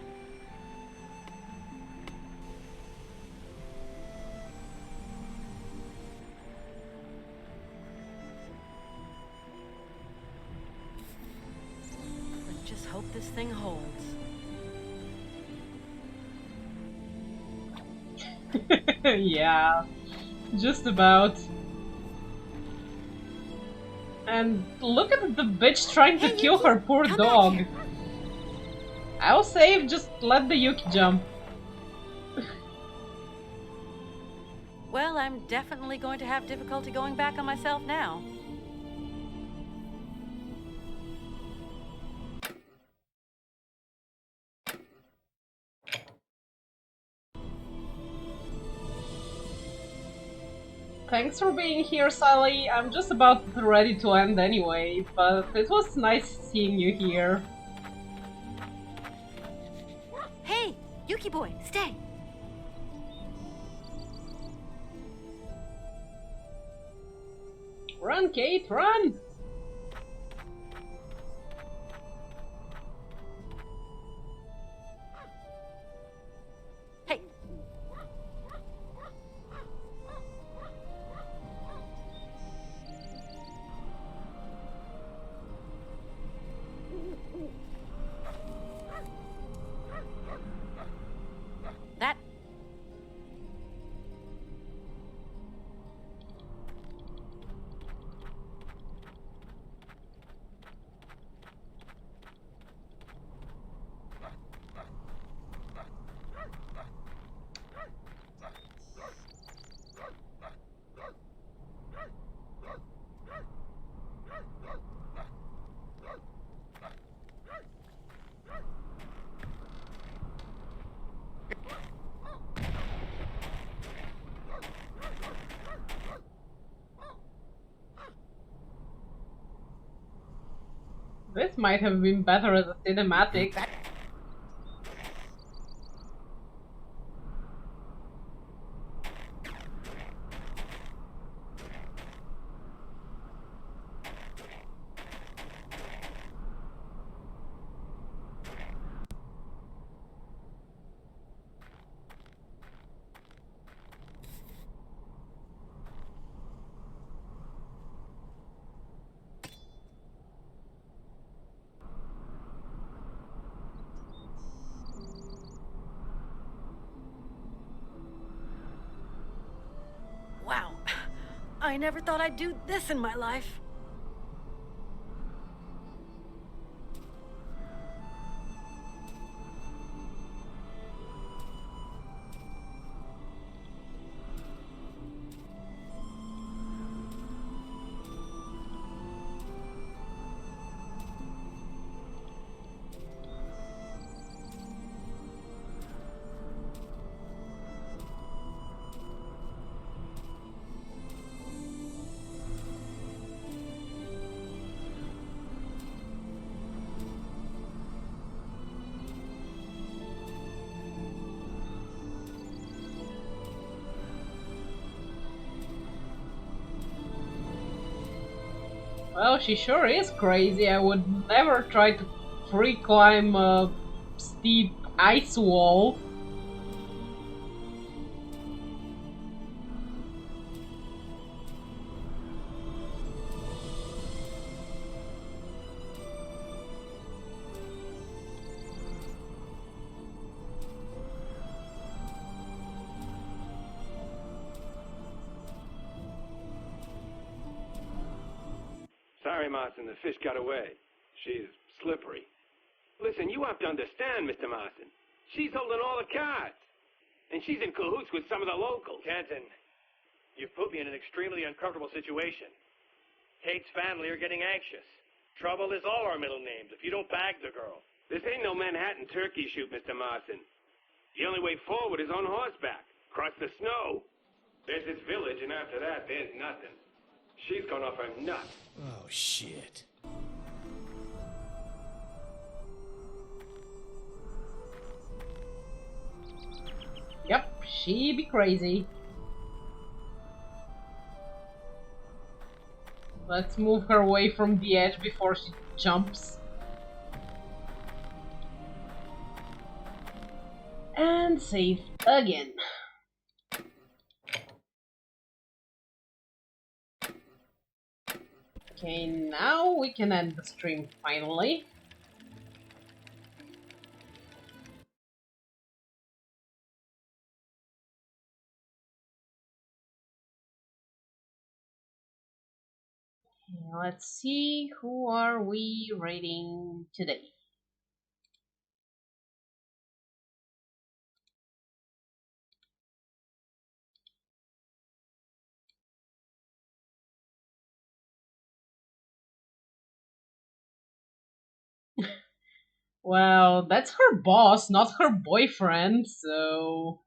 Let's just hope this thing holds. Yeah, just about. And look at the bitch trying to kill her poor dog. I'll save, just let the Yuki jump. Well, I'm definitely going to have difficulty going back on myself now. Thanks for being here, Sally. I'm just about ready to end anyway, but it was nice seeing you here. Hey, Yuki boy, stay! Run, Kate, run! Hey! That... This might have been better as a cinematic. Wow. I never thought I'd do this in my life. Well, she sure is crazy. I would never try to free climb a steep ice wall. Sorry, Marston, the fish got away. She's slippery. Listen, you have to understand, Mr. Marston. She's holding all the cards. And she's in cahoots with some of the locals. Canton, you've put me in an extremely uncomfortable situation. Kate's family are getting anxious. Trouble is all our middle names if you don't bag the girl. This ain't no Manhattan turkey shoot, Mr. Marston. The only way forward is on horseback, across the snow. There's this village, and after that, there's nothing. She's gone off her nut. Oh, shit. Yep, she be crazy. Let's move her away from the edge before she jumps. And save again. Okay, now we can end the stream finally. Let's see, who are we rating today? Well, that's her boss, not her boyfriend, so...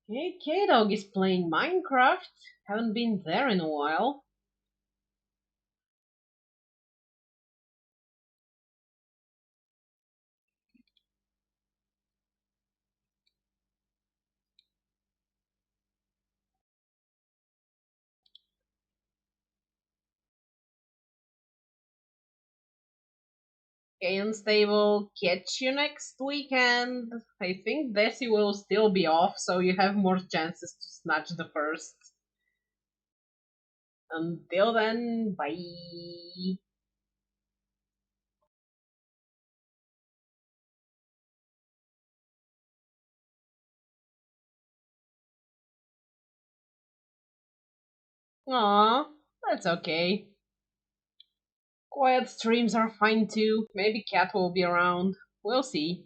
Okay, K-Dog is playing Minecraft. Haven't been there in a while. Okay, Unstable, catch you next weekend. I think Desi will still be off, so you have more chances to snatch the first. Until then, bye. Aw, that's okay. Quiet streams are fine too. Maybe Cat will be around. We'll see.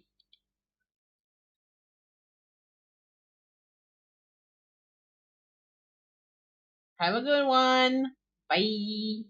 Have a good one. Bye.